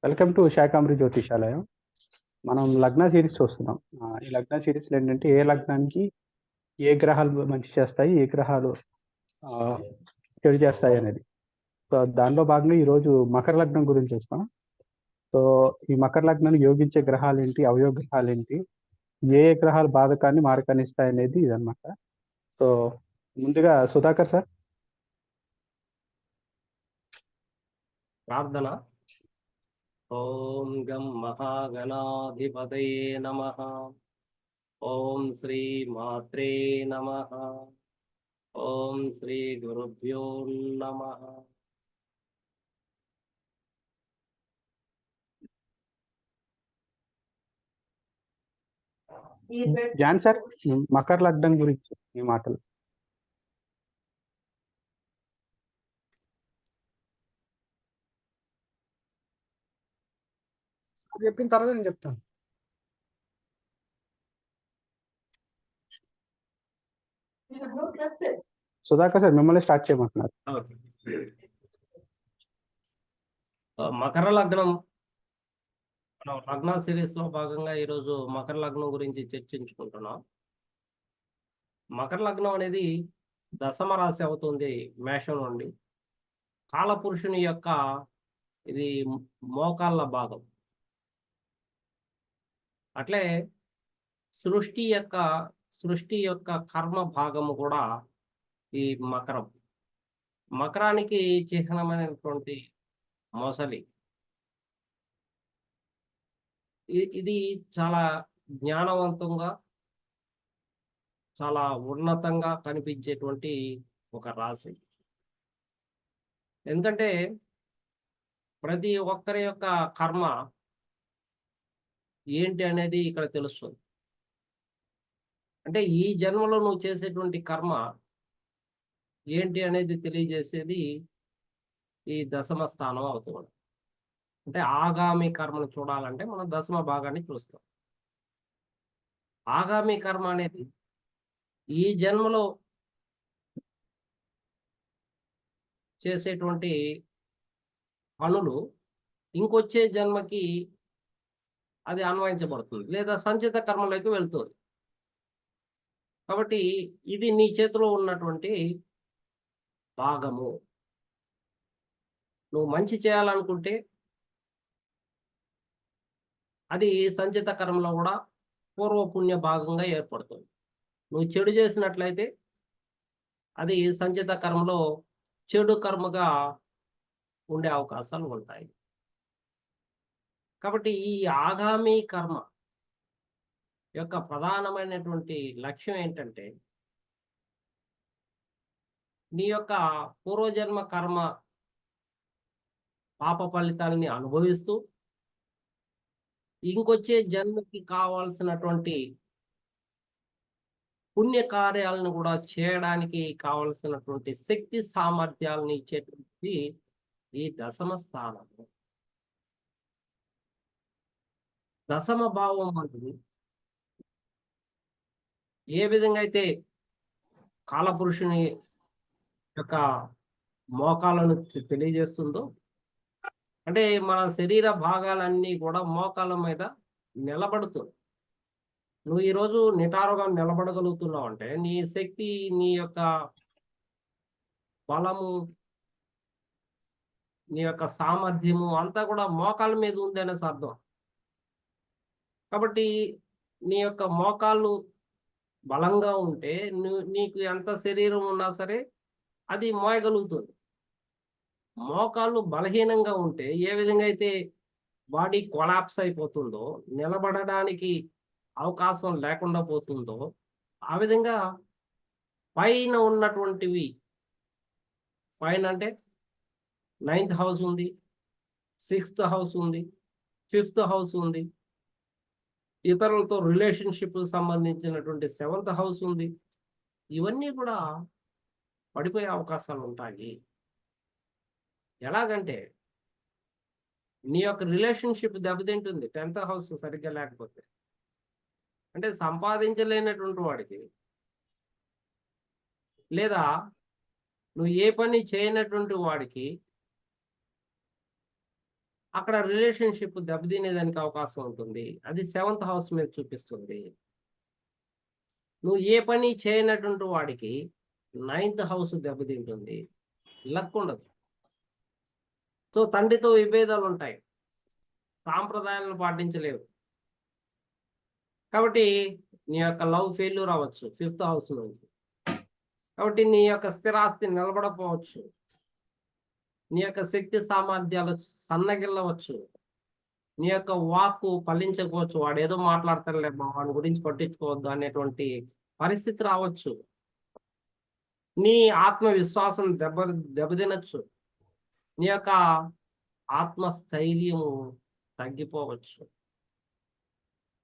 Welcome to Shakambari జ్యోతిషాలయం. మనం లగ్న series చూస్తున్నాం. ఈ లగ్న సిరీస్‌లో ఏంటంటే ఏ లగ్నానికి ఏ గ్రహాలు మంచి చేస్తాయి, ఏ గ్రహాలు ఆహ్, చెడు చేస్తాయి అనేది. సో, దానిలో భాగంగా ఈరోజు మకర లగ్నం గురించి చూస్తాం. సో, ఈ మకర లగ్నాన్ని యోగించే గ్రహాలేంటి, అవయోగ గ్రహాలేంటి, ఏ ఏ గ్రహాలు బాధకాన్ని, మారకాన్ని ఇస్తాయనేది ఇదనమాట. సో, ముందుగా సుధాకర్ సార్. ప్రార్థన. ఓం గం మహాగణాధిపతయే నమః. ఓం శ్రీ మాత్రే నమః. ఓం శ్రీ గురుభ్యో నమః. జాన్ సార్, మకర లగ్నం గురించి మీ మాటలు. చెప్పిన తర్వాత నేను చెప్తాను. సుధాకర్ సార్, మిమ్మల్ని స్టార్ట్ చేయమంటున్నారు. ఓకే. మకర లగ్నం, మనం లగ్న సిరీస్ లో భాగంగా ఈరోజు మకర లగ్నం గురించి చర్చించుకుంటున్నాం. మకర లగ్నం అనేది దశమ రాశి అవుతుంది మేషం నుండి. కాలపురుషుని యొక్క ఇది మోకాళ్ళ భాగం. అట్లే సృష్టి యొక్క కర్మ భాగము కూడా ఈ మకరం. మకరానికి చిహ్నమైనటువంటి మొసలి. ఇది చాలా జ్ఞానవంతంగా, చాలా ఉన్నతంగా కనిపించేటువంటి ఒక రాశి. ఎందుకంటే ప్రతి ఒక్కరి యొక్క కర్మ ఏంటి అనేది ఇక్కడ తెలుస్తుంది. అంటే ఈ జన్మలో నువ్వు చేసేటువంటి కర్మ ఏంటి అనేది తెలియజేసేది ఈ దశమ స్థానం అవుతుంది. అంటే ఆగామి కర్మను చూడాలంటే మనం దశమ భాగాన్ని చూస్తాం. ఆగామి కర్మ అనేది ఈ జన్మలో చేసేటువంటి పనులు ఇంకొచ్చే జన్మకి అది అన్వయించబడుతుంది, లేదా సంచిత కర్మలోకి వెళ్తుంది. కాబట్టి ఇది నీ చేతిలో ఉన్నటువంటి భాగము. నువ్వు మంచి చేయాలనుకుంటే అది సంచిత కర్మలో కూడా పూర్వపుణ్య భాగంగా ఏర్పడుతుంది. నువ్వు చెడు చేసినట్లయితే అది సంచిత కర్మలో చెడు కర్మగా ఉండే అవకాశాలు ఉంటాయి. కాబట్టి ఈ ఆగామి కర్మ యొక్క ప్రధానమైనటువంటి లక్ష్యం ఏంటంటే నీ యొక్క పూర్వజన్మ కర్మ పాప ఫలితాలని అనుభవిస్తూ ఇంకొచ్చే జన్మకి కావాల్సినటువంటి పుణ్య కార్యాలను కూడా చేయడానికి కావలసినటువంటి శక్తి సామర్థ్యాలను ఇచ్చేటువంటి ఈ దశమ స్థానం. దశమ భావం అనేది ఏ విధంగా అయితే కాలపురుషుని యొక్క మోకాలను తెలియజేస్తుందో, అంటే మన శరీర భాగాలన్నీ కూడా మోకాళ్ళ మీద నిలబడుతుంది. నువ్వు ఈరోజు నిటారుగా నిలబడగలుగుతున్నావు అంటే నీ శక్తి, నీ యొక్క బలము, నీ యొక్క సామర్థ్యము అంతా కూడా మోకాళ్ళ మీద ఉంది అనేసి అర్థం. కాబట్టి నీ యొక్క మోకాళ్ళు బలంగా ఉంటే నీకు ఎంత శరీరం ఉన్నా సరే అది మోయగలుగుతుంది. మోకాళ్ళు బలహీనంగా ఉంటే ఏ విధంగా అయితే బాడీ కొలాప్స్ అయిపోతుందో, నిలబడడానికి అవకాశం లేకుండా పోతుందో, ఆ విధంగా పైన ఉన్నటువంటివి, పైన అంటే 9th హౌస్ ఉంది, 6th హౌస్ ఉంది, 5th హౌస్ ఉంది, ఇతరులతో రిలేషన్షిప్ సంబంధించినటువంటి 7th హౌస్ ఉంది. ఇవన్నీ కూడా పడిపోయే అవకాశాలు ఉంటాయి. ఎలాగంటే నీ యొక్క రిలేషన్షిప్ దెబ్బతింటుంది 10th హౌస్ సరిగ్గా లేకపోతే. అంటే సంపాదించలేనటువంటి వాడికి, లేదా నువ్వు ఏ పని చేయనటువంటి వాడికి అక్కడ రిలేషన్షిప్ దెబ్బతినేదానికి అవకాశం ఉంటుంది. అది 7th హౌస్ మీద చూపిస్తుంది. నువ్వు ఏ పని చేయనటువంటి వాడికి 9th హౌస్ దెబ్బతింటుంది. లక్ ఉండదు. సో తండ్రితో విభేదాలు ఉంటాయి. సాంప్రదాయాలను పాటించలేవు. కాబట్టి నీ యొక్క లవ్ ఫెయిల్యూర్ అవ్వచ్చు 5th హౌస్ నుంచి. కాబట్టి నీ యొక్క స్థిరాస్తి నిలబడకపోవచ్చు. నీ యొక్క శక్తి సామర్థ్యాలు సన్నగిల్లవచ్చు. నీ యొక్క వాక్కు ఫలించకపోవచ్చు. వాడేదో మాట్లాడతారులే వాడి గురించి పట్టించుకోవద్దు అనేటువంటి పరిస్థితి రావచ్చు. నీ ఆత్మవిశ్వాసం దెబ్బతినొచ్చు. నీ యొక్క ఆత్మస్థైర్యము తగ్గిపోవచ్చు.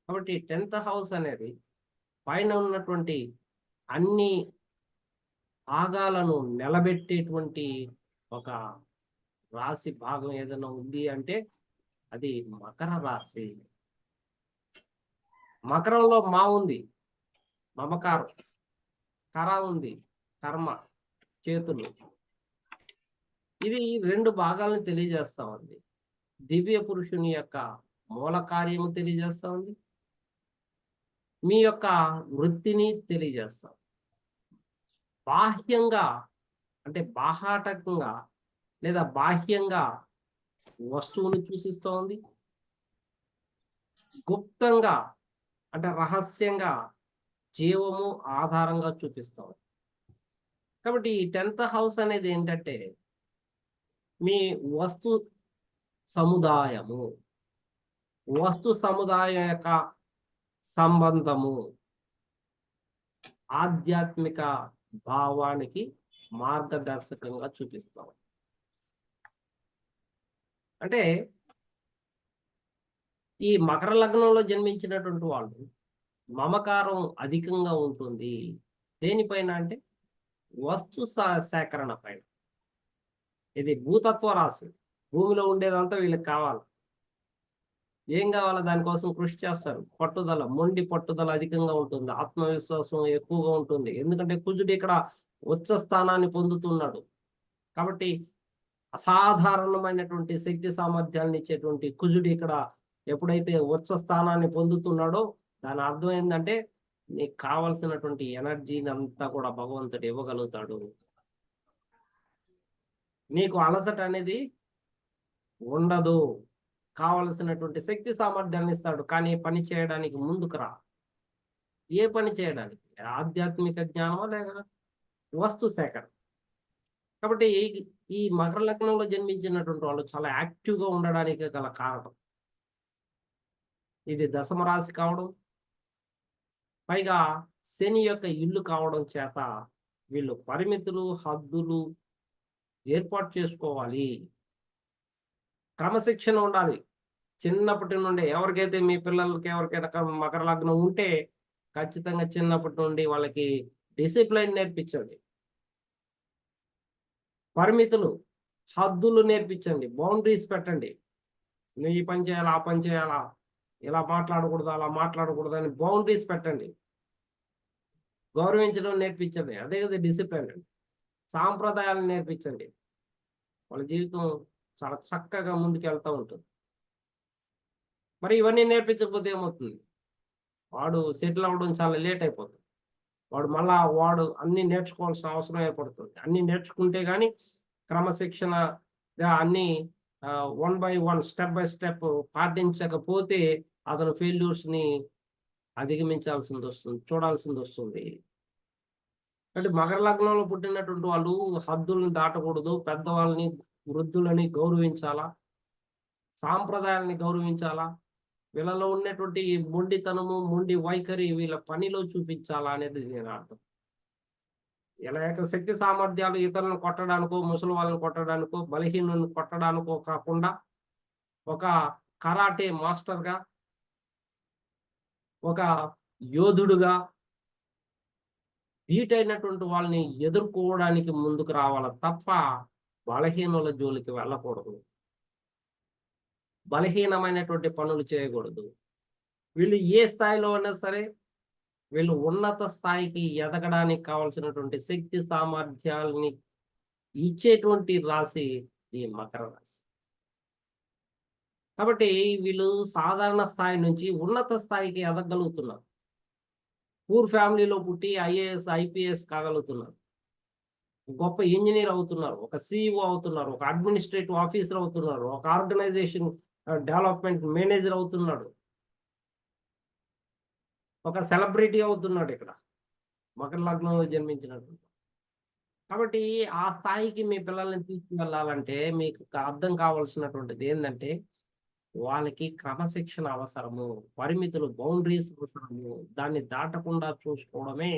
కాబట్టి 10th హౌస్ అనేది పైన ఉన్నటువంటి అన్ని భాగాలను నిలబెట్టేటువంటి ఒక రాశి భాగం ఏదైనా ఉంది అంటే అది మకర రాశి. మకరంలో మా ఉంది, మమకారం. కర ఉంది, కర్మ, చేతులు. ఇది 2 భాగాలను తెలియజేస్తా ఉంది. దివ్య పురుషుని యొక్క మూల కార్యము తెలియజేస్తా ఉంది. మీ యొక్క వృత్తిని తెలియజేస్తాం. బాహ్యంగా అంటే బాహాటకంగా లేదా బాహ్యంగా వస్తువుని సూచిస్తూ ఉంది. గుప్తంగా అంటే రహస్యంగా జీవము ఆధారంగా చూపిస్తాం. కాబట్టి ఈ 10th హౌస్ అనేది ఏంటంటే మీ వస్తు సముదాయము, వస్తు సముదాయం యొక్క సంబంధము, ఆధ్యాత్మిక భావానికి మార్గదర్శకంగా చూపిస్తాం. అంటే ఈ మకర లగ్నంలో జన్మించినటువంటి వాళ్ళు మమకారం అధికంగా ఉంటుంది. దేనిపైన అంటే వస్తు సేకరణ పైన. ఇది భూతత్వ రాశి. భూమిలో ఉండేదంతా వీళ్ళకి కావాలి. ఏం కావాలో దానికోసం కృషి చేస్తారు. పట్టుదల, మొండి పట్టుదల అధికంగా ఉంటుంది. ఆత్మవిశ్వాసం ఎక్కువగా ఉంటుంది. ఎందుకంటే కుజుడు ఇక్కడ ఉచ్చ స్థానాన్ని పొందుతున్నాడు. కాబట్టి అసాధారణమైనటువంటి శక్తి సామర్థ్యాలను ఇచ్చేటువంటి కుజుడు ఇక్కడ ఎప్పుడైతే ఉచ్చ స్థానాన్ని పొందుతున్నాడో దాని అర్థం ఏంటంటే నీకు కావలసినటువంటి ఎనర్జీని అంతా కూడా భగవంతుడు ఇవ్వగలుగుతాడు. నీకు అలసట అనేది ఉండదు. కావలసినటువంటి శక్తి సామర్థ్యాన్ని ఇస్తాడు. కానీ పని చేయడానికి ముందుకు రా. ఏ పని చేయడానికి? ఆధ్యాత్మిక జ్ఞానమా లేక వస్తు సేకరణ. కాబట్టి ఈ మకర లగ్నంలో జన్మించినటువంటి వాళ్ళు చాలా యాక్టివ్గా ఉండడానికి గల కారణం ఇది దశమ రాశి కావడం, పైగా శని యొక్క ఇల్లు కావడం చేత వీళ్ళు పరిమితులు, హద్దులు ఏర్పాటు చేసుకోవాలి. క్రమశిక్షణ ఉండాలి. చిన్నప్పటి నుండి ఎవరికైతే మీ పిల్లలకి ఎవరికైనా మకర లగ్నం ఉంటే ఖచ్చితంగా చిన్నప్పటి నుండి వాళ్ళకి డిసిప్లైన్ నేర్పించండి. పరిమితులు, హద్దులు నేర్పించండి. బౌండరీస్ పెట్టండి. నువ్వు ఈ పని చేయాలా, ఆ పని చేయాలా, ఇలా మాట్లాడకూడదు, అలా మాట్లాడకూడదు అని బౌండరీస్ పెట్టండి. గౌరవించడం నేర్పించండి. అదే కదా డిసిప్లిన్ అండి. సాంప్రదాయాలను నేర్పించండి. వాళ్ళ జీవితం చాలా చక్కగా ముందుకు వెళ్తూ ఉంటుంది. మరి ఇవన్నీ నేర్పించకపోతే ఏమవుతుంది? వాడు సెటిల్ అవ్వడం చాలా లేట్ అయిపోతుంది. వాడు అన్ని నేర్చుకోవాల్సిన అవసరం ఏర్పడుతుంది. అన్ని నేర్చుకుంటే కానీ క్రమశిక్షణగా అన్ని 1 by 1 స్టెప్ బై స్టెప్ పాటించకపోతే అతను ఫెయిల్యూర్స్ని చూడాల్సింది వస్తుంది. అంటే మకర లగ్నంలో పుట్టినటువంటి వాళ్ళు హద్దుల్ని దాటకూడదు. పెద్దవాళ్ళని, వృద్ధులని గౌరవించాలా, సాంప్రదాయాలని గౌరవించాలా, వీళ్ళలో ఉన్నటువంటి మొండితనము, మొండి వైఖరి వీళ్ళ పనిలో చూపించాలా అనేది నేను అర్థం. ఇలా శక్తి సామర్థ్యాలు ఇతరులను కొట్టడానికో, ముసలి వాళ్ళని కొట్టడానికో, బలహీనులను కొట్టడానికో కాకుండా ఒక కరాటే మాస్టర్గా, ఒక యోధుడుగా ధీటైనటువంటి వాళ్ళని ఎదుర్కోవడానికి ముందుకు రావాలి తప్ప బలహీనుల జోలికి వెళ్ళకూడదు. బలహీనమైనటువంటి పనులు చేయకూడదు. వీళ్ళు ఏ స్థాయిలో అయినా సరే వీళ్ళు ఉన్నత స్థాయికి ఎదగడానికి కావాల్సినటువంటి శక్తి సామర్థ్యాలని ఇచ్చేటువంటి రాశి ఈ మకర రాశి. కాబట్టి వీళ్ళు సాధారణ స్థాయి నుంచి ఉన్నత స్థాయికి ఎదగలుగుతున్నారు. పూర్ ఫ్యామిలీలో పుట్టి ఐఏఎస్, ఐపీఎస్ కాగలుగుతున్నారు. గొప్ప ఇంజినీర్ అవుతున్నారు. ఒక సీఈఓ అవుతున్నారు. ఒక అడ్మినిస్ట్రేటివ్ ఆఫీసర్ అవుతున్నారు. ఒక ఆర్గనైజేషన్ డెవలప్మెంట్ మేనేజర్ అవుతున్నాడు. ఒక సెలబ్రిటీ అవుతున్నాడు ఇక్కడ. మకర లగ్నంలో జన్మించినటువంటి. కాబట్టి ఆ స్థాయికి మీ పిల్లల్ని తీసుకువెళ్ళాలంటే మీకు అర్థం కావాల్సినటువంటిది ఏందంటే, వాళ్ళకి క్రమశిక్షణ అవసరము. పరిమితులు, బౌండరీస్ అవసరము. దాన్ని దాటకుండా చూసుకోవడమే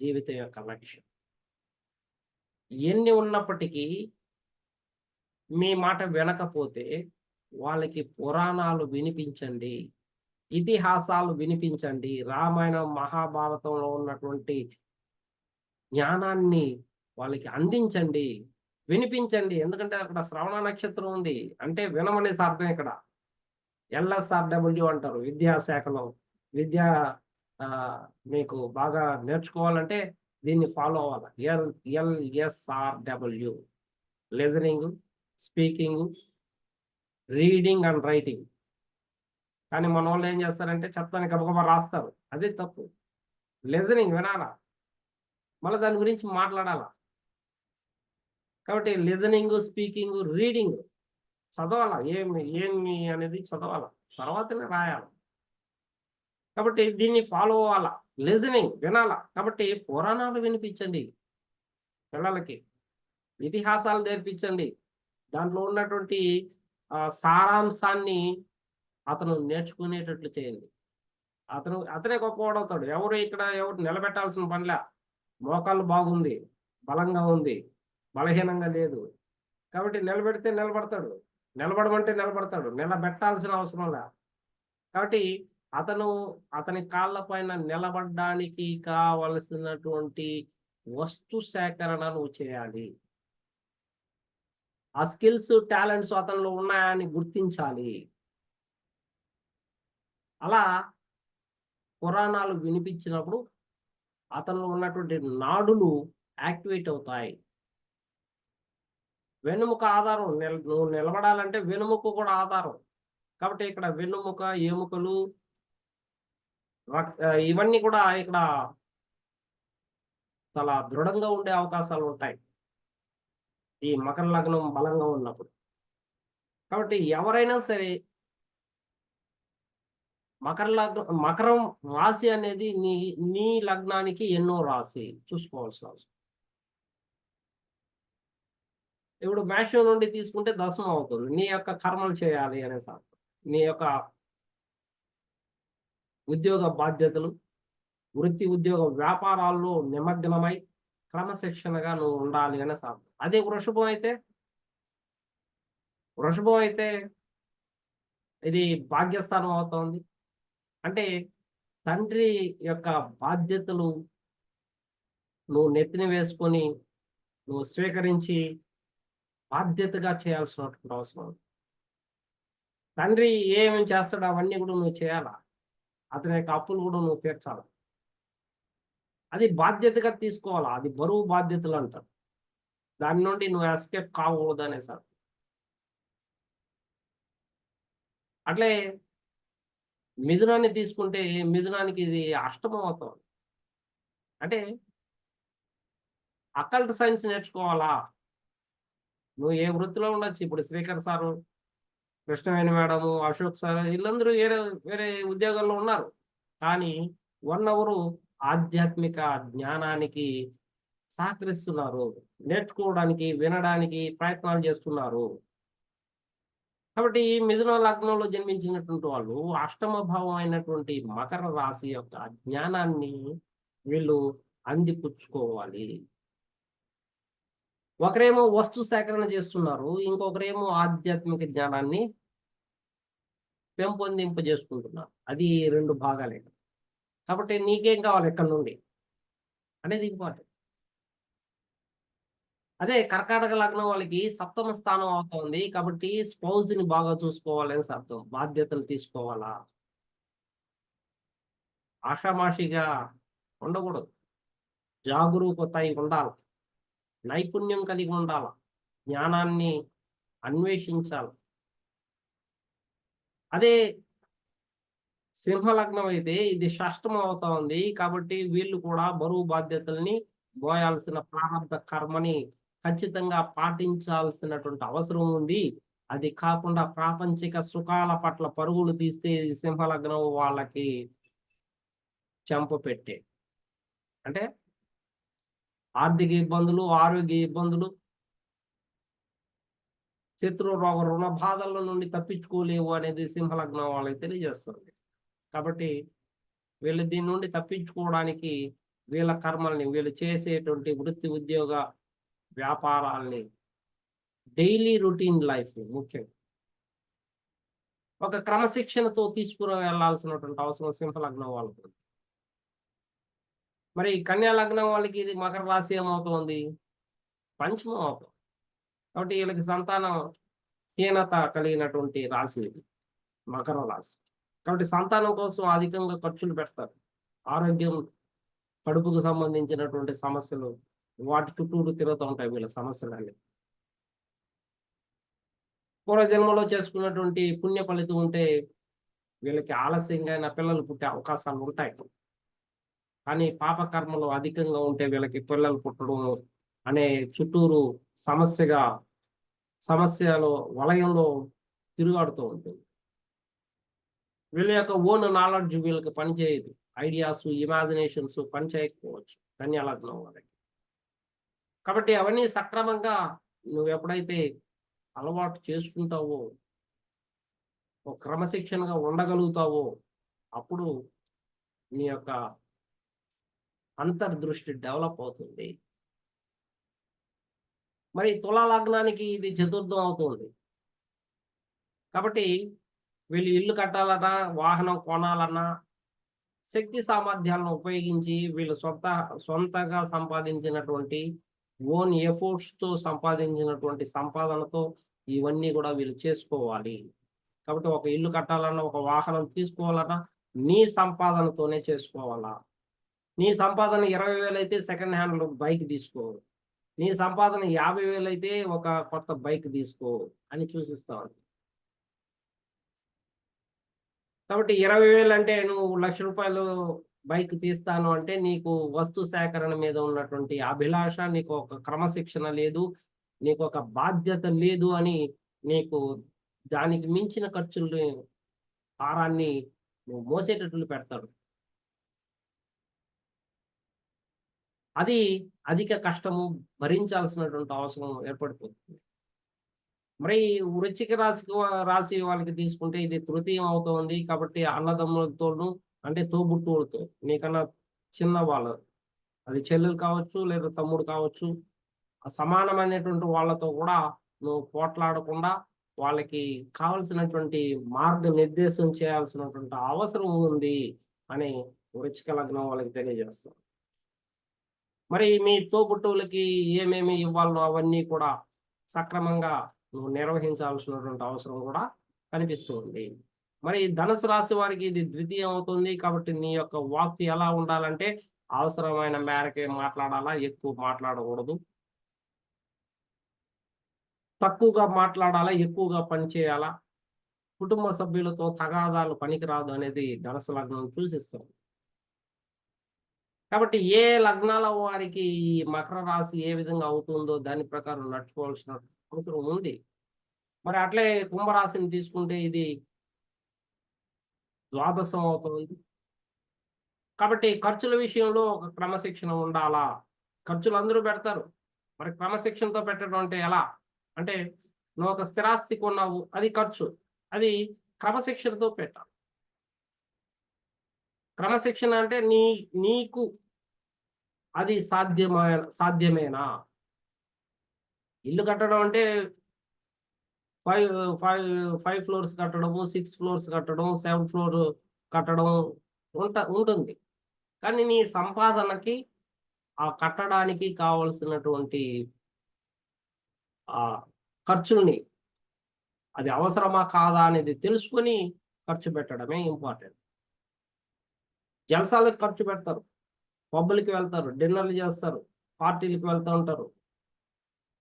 జీవితం యొక్క లక్ష్యం. ఎన్ని ఉన్నప్పటికీ మీ మాట వినకపోతే వాళ్ళకి పురాణాలు వినిపించండి. ఇతిహాసాలు వినిపించండి. రామాయణం, మహాభారతంలో ఉన్నటువంటి జ్ఞానాన్ని వాళ్ళకి అందించండి. వినిపించండి. ఎందుకంటే అక్కడ శ్రవణ నక్షత్రం ఉంది. అంటే వినమనేసి అర్థం ఇక్కడ. ఎల్ఎస్ఆర్‌డబ్ల్యూ అంటారు విద్యాశాఖలో. విద్యా మీకు బాగా నేర్చుకోవాలంటే దీన్ని ఫాలో అవ్వాలి. LSRW listening, speaking, reading and writing. కానీ మనోళ్ళు ఏం చేస్తారంటే చెప్తానికి గబగబా రాస్తారు. అదే తప్పు. లిజనింగ్ వినాలా. మళ్ళీ దాని గురించి మాట్లాడాలా. కాబట్టి లిజనింగ్, స్పీకింగ్, రీడింగ్ చదవాలా. ఏమి అనేది చదవాలా. తర్వాతనే రాయాలి. కాబట్టి దీన్ని ఫాలో అవ్వాలా. లిజనింగ్ వినాలా. కాబట్టి పురాణాలు వినిపించండి పిల్లలకి. ఇతిహాసాలు నేర్పించండి. దాంట్లో ఉన్నటువంటి సారాంశాన్ని అతను నేర్చుకునేటట్లు చేయండి. అతనే గొప్పవాడవుతాడు. ఎవరు నిలబెట్టాల్సిన పనిలే. మోకాళ్ళు బాగుంది, బలంగా ఉంది, బలహీనంగా లేదు. కాబట్టి నిలబెడితే నిలబడతాడు. నిలబడమంటే నిలబడతాడు. నిలబెట్టాల్సిన అవసరం లే. కాబట్టి అతని కాళ్ళ పైన నిలబడడానికి కావలసినటువంటి వస్తు సేకరణ నువ్వు చేయాలి. ఆ స్కిల్స్, టాలెంట్స్ అతనిలో ఉన్నాయని గుర్తించాలి. అలా పురాణాలు వినిపించినప్పుడు అతనిలో ఉన్నటువంటి నాడులు యాక్టివేట్ అవుతాయి. వెన్నెముక ఆధారం. నువ్వు నిలబడాలంటే వెన్నెముక కూడా ఆధారం. కాబట్టి ఇక్కడ వెన్నెముక, ఎముకలు, ఇవన్నీ కూడా ఇక్కడ చాలా దృఢంగా ఉండే అవకాశాలు ఉంటాయి. ఈ మకర లగ్నం బలంగా ఉన్నప్పుడు. కాబట్టి ఎవరైనా సరే మకరం రాశి అనేది నీ లగ్నానికి ఎన్నో రాశి చూసుకోవాల్సిన అవసరం. ఇప్పుడు మేషం నుండి తీసుకుంటే దశమం అవుతుంది. నీ యొక్క కర్మలు చేయాలి అనేసి అర్థం. నీ యొక్క ఉద్యోగ బాధ్యతలు, వృత్తి, ఉద్యోగ వ్యాపారాల్లో నిమగ్నమై క్రమశిక్షణగా నువ్వు ఉండాలి అనేసి అర్థం. అదే వృషభం అయితే ఇది భాగ్యస్థానం అవుతోంది. అంటే తండ్రి యొక్క బాధ్యతలు నువ్వు నెత్తిన వేసుకొని నువ్వు స్వీకరించి బాధ్యతగా చేయాల్సినటువంటి అవసరం. తండ్రి ఏమేమి చేస్తాడో అవన్నీ కూడా నువ్వు చేయాలా. అతని యొక్క అప్పులు కూడా నువ్వు తీర్చాలి. అది బాధ్యతగా తీసుకోవాలా. అది బరువు బాధ్యతలు అంటారు. దాని నుండి నువ్వు ఎస్కేప్ కాకూడదు అనేసారు. అట్లే మిథునాన్ని తీసుకుంటే మిథునానికి ఇది అష్టమం అవుతుంది. అంటే అకల్ట్ సైన్స్ నేర్చుకోవాలా. నువ్వు ఏ వృత్తిలో ఉండొచ్చు. ఇప్పుడు Srikar sir, Krishnaveni madam, Ashok sir వీళ్ళందరూ వేరే ఉద్యోగాల్లో ఉన్నారు. కానీ 1 అవరు ఆధ్యాత్మిక జ్ఞానానికి సహకరిస్తున్నారు. నేర్చుకోవడానికి, వినడానికి ప్రయత్నాలు చేస్తున్నారు. కాబట్టి ఈ మిథున లగ్నంలో జన్మించినటువంటి వాళ్ళు అష్టమ భావం అయినటువంటి మకర రాశి యొక్క జ్ఞానాన్ని వీళ్ళు అందిపుచ్చుకోవాలి. ఒకరేమో వస్తు సేకరణ చేస్తున్నారు. ఇంకొకరేమో ఆధ్యాత్మిక జ్ఞానాన్ని పెంపొందింపజేసుకుంటున్నారు. అది 2 భాగాలే. కాబట్టి నీకేం కావాలి ఎక్కడి నుండి అనేది ఇంపార్టెంట్. అదే కర్కాటక లగ్నం వాళ్ళకి సప్తమ స్థానం అవుతుంది. కాబట్టి స్పౌజ్‌ని బాగా చూసుకోవాలి అనేసి అర్థం. బాధ్యతలు తీసుకోవాలా. ఆషామాషిగా ఉండకూడదు. జాగరూకత ఉండాలి. నైపుణ్యం కలిగి ఉండాల. జ్ఞానాన్ని అన్వేషించాలి. అదే సింహలగ్నం అయితే ఇది షష్టమం అవుతా ఉంది. కాబట్టి వీళ్ళు కూడా బరువు బాధ్యతల్ని మోయాల్సిన ప్రారంభ కర్మని ఖచ్చితంగా పాటించాల్సినటువంటి అవసరం ఉంది. అది కాకుండా ప్రాపంచిక సుఖాల పట్ల పరుగులు తీస్తే ఈ సింహలగ్నం వాళ్ళకి చెంపపెట్టే. అంటే ఆర్థిక ఇబ్బందులు, ఆరోగ్య ఇబ్బందులు, శత్రు రోగ రుణ బాధల నుండి తప్పించుకోలేవు అనేది సింహలగ్నం వాళ్ళకి తెలియజేస్తుంది. కాబట్టి వీళ్ళు దీని నుండి తప్పించుకోవడానికి వీళ్ళ కర్మల్ని, వీళ్ళు చేసేటువంటి వృత్తి, ఉద్యోగ, వ్యాపారాల్ని డైలీ రొటీన్ లైఫ్ ముఖ్యం. ఒక క్రమశిక్షణతో తీసుకుని వెళ్ళాల్సినటువంటి అవసరం సింహలగ్నం వాళ్ళకు ఉంది. మరి కన్యా లగ్నం వాళ్ళకి ఇది మకర రాశి ఏమవుతోంది? పంచమం అవుతుంది. కాబట్టి వీళ్ళకి సంతానం హీనత కలిగినటువంటి రాశి ఇది మకర రాశి. కాబట్టి సంతానం కోసం అధికంగా ఖర్చులు పెడతారు. ఆరోగ్యం, కడుపుకు సంబంధించినటువంటి సమస్యలు వాటి చుట్టూరు తిరుగుతూ ఉంటాయి వీళ్ళ సమస్యలన్నీ. పూర్వజన్మలో చేసుకున్నటువంటి పుణ్య ఫలితం ఉంటే వీళ్ళకి ఆలస్యంగా అయినా పిల్లలు పుట్టే అవకాశాలు ఉంటాయి. కానీ పాపకర్మలు అధికంగా ఉంటే వీళ్ళకి పిల్లలు పుట్టడం అనే చుట్టూరు సమస్యలో వలయంలో తిరుగాడుతూ ఉంటుంది. వీళ్ళ యొక్క ఓన్ నాలెడ్జ్ వీళ్ళకి పనిచేయదు. ఐడియాస్, ఇమాజినేషన్స్ పనిచేయకపోవచ్చు కన్యా లగ్నం వాళ్ళకి. కాబట్టి అవన్నీ సక్రమంగా నువ్వు ఎప్పుడైతే అలవాటు చేసుకుంటావో, ఒక క్రమశిక్షణగా ఉండగలుగుతావో, అప్పుడు నీ యొక్క అంతర్దృష్టి డెవలప్ అవుతుంది. మరి తులా లగ్నానికి ఇది చతుర్థం అవుతుంది. కాబట్టి వీళ్ళు ఇల్లు కట్టాలన్నా, వాహనం కొనాలన్నా శక్తి సామర్థ్యాలను ఉపయోగించి వీళ్ళు సొంతగా సంపాదించినటువంటి ఓన్ ఎఫోర్ట్స్‌తో సంపాదించినటువంటి సంపాదనతో ఇవన్నీ కూడా వీళ్ళు చేసుకోవాలి. కాబట్టి ఒక ఇల్లు కట్టాలన్నా, ఒక వాహనం తీసుకోవాలన్నా నీ సంపాదనతోనే చేసుకోవాలా. నీ సంపాదన 20,000 అయితే సెకండ్ హ్యాండ్ బైక్ తీసుకో. నీ సంపాదన 50,000 అయితే ఒక కొత్త బైక్ తీసుకో అని సూచిస్తాను. కాబట్టి 20,000 అంటే నువ్వు రూ. 1,00,000 బైక్ తీస్తాను అంటే నీకు వస్తు సేకరణ మీద ఉన్నటువంటి అభిలాష, నీకు ఒక క్రమశిక్షణ లేదు, నీకు ఒక బాధ్యత లేదు అని నీకు దానికి మించిన ఖర్చుల్ని, భారాన్ని నువ్వు మోసేటట్లు పెడతాడు. అది అధిక కష్టము భరించాల్సినటువంటి అవసరం ఏర్పడిపోతుంది. మరి వృశ్చిక రాశి వాళ్ళకి తీసుకుంటే ఇది తృతీయం అవుతోంది. కాబట్టి అన్నదమ్ములతోనూ, అంటే తోబుట్టువులతో, నీకన్నా చిన్న వాళ్ళు, అది చెల్లెలు కావచ్చు లేదా తమ్ముడు కావచ్చు, ఆ సమానమైనటువంటి వాళ్ళతో కూడా నువ్వు పోట్లాడకుండా వాళ్ళకి కావలసినటువంటి మార్గనిర్దేశం చేయాల్సినటువంటి అవసరం ఉంది అని వృశ్చిక లగ్నం వాళ్ళకి తెలియజేస్తాం. మరి మీ తోబుట్టువులకి ఏమేమి ఇవ్వాలో అవన్నీ కూడా సక్రమంగా నువ్వు నిర్వహించాల్సినటువంటి అవసరం కూడా కనిపిస్తూ ఉంది. మరి ధనుసు రాశి వారికి ఇది ద్వితీయం అవుతుంది. కాబట్టి నీ యొక్క వాక్కు ఎలా ఉండాలంటే అవసరమైన మేరకే మాట్లాడాలా, ఎక్కువ మాట్లాడకూడదు. తక్కువగా మాట్లాడాలా, ఎక్కువగా పని చేయాలా. కుటుంబ సభ్యులతో తగాదాలు పనికిరాదు అనేది ధనుసు లగ్నం సూచిస్తుంది. కాబట్టి ఏ లగ్నాల వారికి ఈ మకర రాశి ఏ విధంగా అవుతుందో దాని ప్రకారం నడుచుకోవాల్సిన అవసరం ఉంది. మరి అట్లే కుంభరాశిని తీసుకుంటే ఇది ద్వాదశం అవుతుంది. కాబట్టి ఖర్చుల విషయంలో ఒక క్రమశిక్షణ ఉండాలా. ఖర్చులు అందరూ పెడతారు. మరి క్రమశిక్షణతో పెట్టడం అంటే ఎలా? అంటే నువ్వు ఒక స్థిరాస్తి కొన్నావు, అది ఖర్చు. అది క్రమశిక్షణతో పెట్టాలి. క్రమశిక్షణ అంటే నీకు అది సాధ్యమేనా? ఇల్లు కట్టడం అంటే 5 ఫ్లోర్స్ కట్టడము, 6 ఫ్లోర్స్ కట్టడం, 7 ఫ్లోర్ కట్టడం ఉంటుంది. కానీ నీ సంపాదనకి ఆ కట్టడానికి కావలసినటువంటి ఖర్చుల్ని, అది అవసరమా కాదా అనేది తెలుసుకొని ఖర్చు పెట్టడమే ఇంపార్టెంట్. జల్సాలకు ఖర్చు పెడతారు, పబ్బులకి వెళ్తారు, డిన్నర్లు చేస్తారు, పార్టీలకు వెళ్తూ ఉంటారు.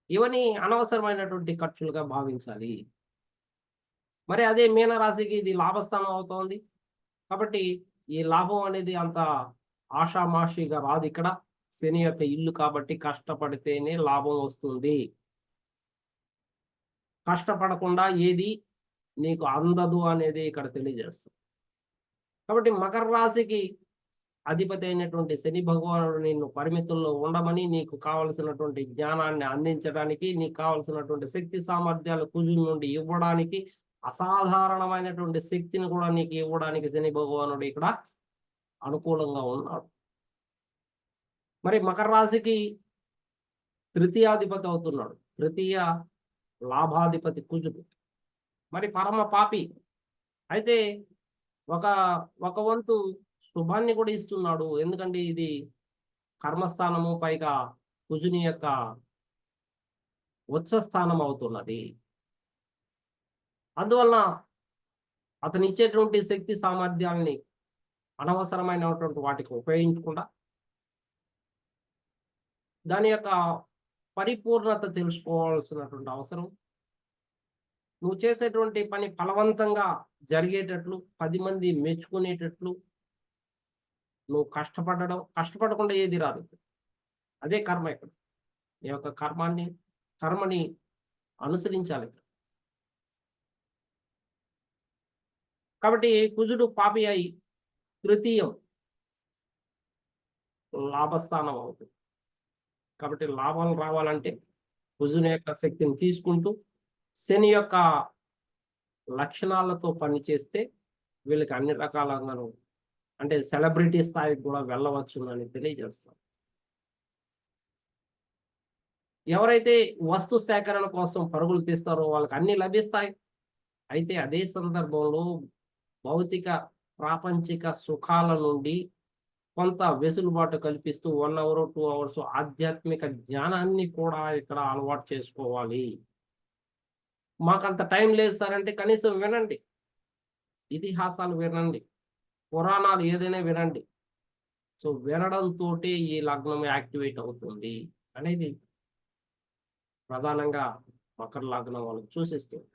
ఇవన్నీ అనవసరమైనటువంటి ఖర్చులుగా భావించాలి. మరి అదే మీనరాశికి ఇది లాభస్థానం అవుతోంది. కాబట్టి ఈ లాభం అనేది అంత ఆషామాషిగా రాదు ఇక్కడ. శని యొక్క ఇల్లు కాబట్టి కష్టపడితేనే లాభం వస్తుంది. కష్టపడకుండా ఏది నీకు అందదు అనేది ఇక్కడ తెలియజేస్తుంది. కాబట్టి మకర రాశికి అధిపతి అయినటువంటి శని భగవానుడు నిన్ను పరిమితుల్లో ఉండమని, నీకు కావలసినటువంటి జ్ఞానాన్ని అందించడానికి, నీకు కావలసినటువంటి శక్తి సామర్థ్యాలు కుజుడి నుండి ఇవ్వడానికి, అసాధారణమైనటువంటి శక్తిని కూడా నీకు ఇవ్వడానికి శని భగవానుడు ఇక్కడ అనుకూలంగా ఉన్నాడు. మరి మకర రాశికి తృతీయాధిపతి అవుతున్నాడు. తృతీయ లాభాధిపతి కుజుడు. మరి పరమ పాపి. అయితే ఒక ఒక వంతు శుభాన్ని కూడా ఇస్తున్నాడు. ఎందుకంటే ఇది కర్మస్థానము, పైగా కుజుని యొక్క ఉచ్చ స్థానం అవుతున్నది. అందువలన అతను ఇచ్చేటువంటి శక్తి సామర్థ్యాల్ని అనవసరమైనటువంటి వాటికి ఉపయోగించకుండా దాని యొక్క పరిపూర్ణత తెలుసుకోవాల్సినటువంటి అవసరం. నువ్వు చేసేటువంటి పని ఫలవంతంగా జరిగేటట్లు, 10 మంది మెచ్చుకునేటట్లు నువ్వు కష్టపడకుండా ఏది రాదు. అదే కర్మ ఇక్కడ. నీ యొక్క కర్మని అనుసరించాలి. కాబట్టి కుజుడు పాపి అయి తృతీయం లాభస్థానం అవుతుంది. కాబట్టి లాభాలు రావాలంటే కుజుని యొక్క శక్తిని తీసుకుంటూ శని యొక్క లక్షణాలతో పనిచేస్తే వీళ్ళకి అన్ని రకాలుగాను, అంటే సెలబ్రిటీ స్థాయికి కూడా వెళ్ళవచ్చునని తెలియజేస్తాం. ఎవరైతే వస్తు సేకరణ కోసం పరుగులు తీస్తారో వాళ్ళకి అన్ని లభిస్తాయి. అయితే అదే సందర్భంలో భౌతిక ప్రాపంచిక సుఖాల నుండి కొంత వెసులుబాటు కల్పిస్తూ 1 అవర్ 2 అవర్స్ ఆధ్యాత్మిక జ్ఞానాన్ని కూడా ఇక్కడ అలవాటు చేసుకోవాలి. మాకంత టైం లేదు సార్ అంటే కనీసం వినండి, ఇతిహాసాలు వినండి, పురాణాలు ఏదైనా వినండి. సో వినడంతో ఈ లగ్నం యాక్టివేట్ అవుతుంది అనేది ప్రధానంగా మకర లగ్నం వాళ్ళకి సూచిస్తుంది.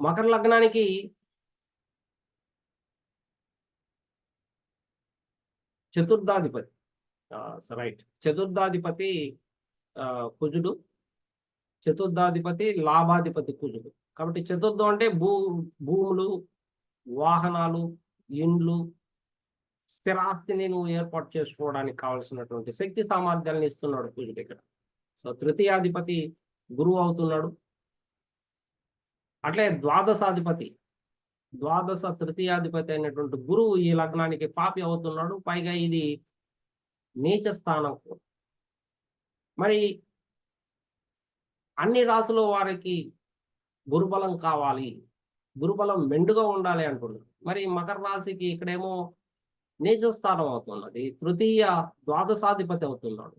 మకర లగ్నానికి చతుర్థాధిపతి రైట్, చతుర్థాధిపతి కుజుడు, చతుర్థాధిపతి లాభాధిపతి కుజుడు. కాబట్టి చతుర్థం అంటే భూములు, వాహనాలు, ఇండ్లు, స్థిరాస్తిని నువ్వు ఏర్పాటు చేసుకోవడానికి కావాల్సినటువంటి శక్తి సామర్థ్యాలను ఇస్తున్నాడు కుజుడు ఇక్కడ. సో తృతీయాధిపతి గురువు అవుతున్నాడు. అట్లే ద్వాదశ తృతీయాధిపతి అయినటువంటి గురువు ఈ లగ్నానికి పాపి అవుతున్నాడు. పైగా ఇది నీచ స్థానం. మరి అన్ని రాసుల వారికి గురుబలం కావాలి, గురుబలం మెండుగా ఉండాలి అంటున్నారు. మరి మకర రాశికి ఇక్కడేమో నీచ స్థానం అవుతున్నది, తృతీయ ద్వాదశాధిపతి అవుతున్నాడు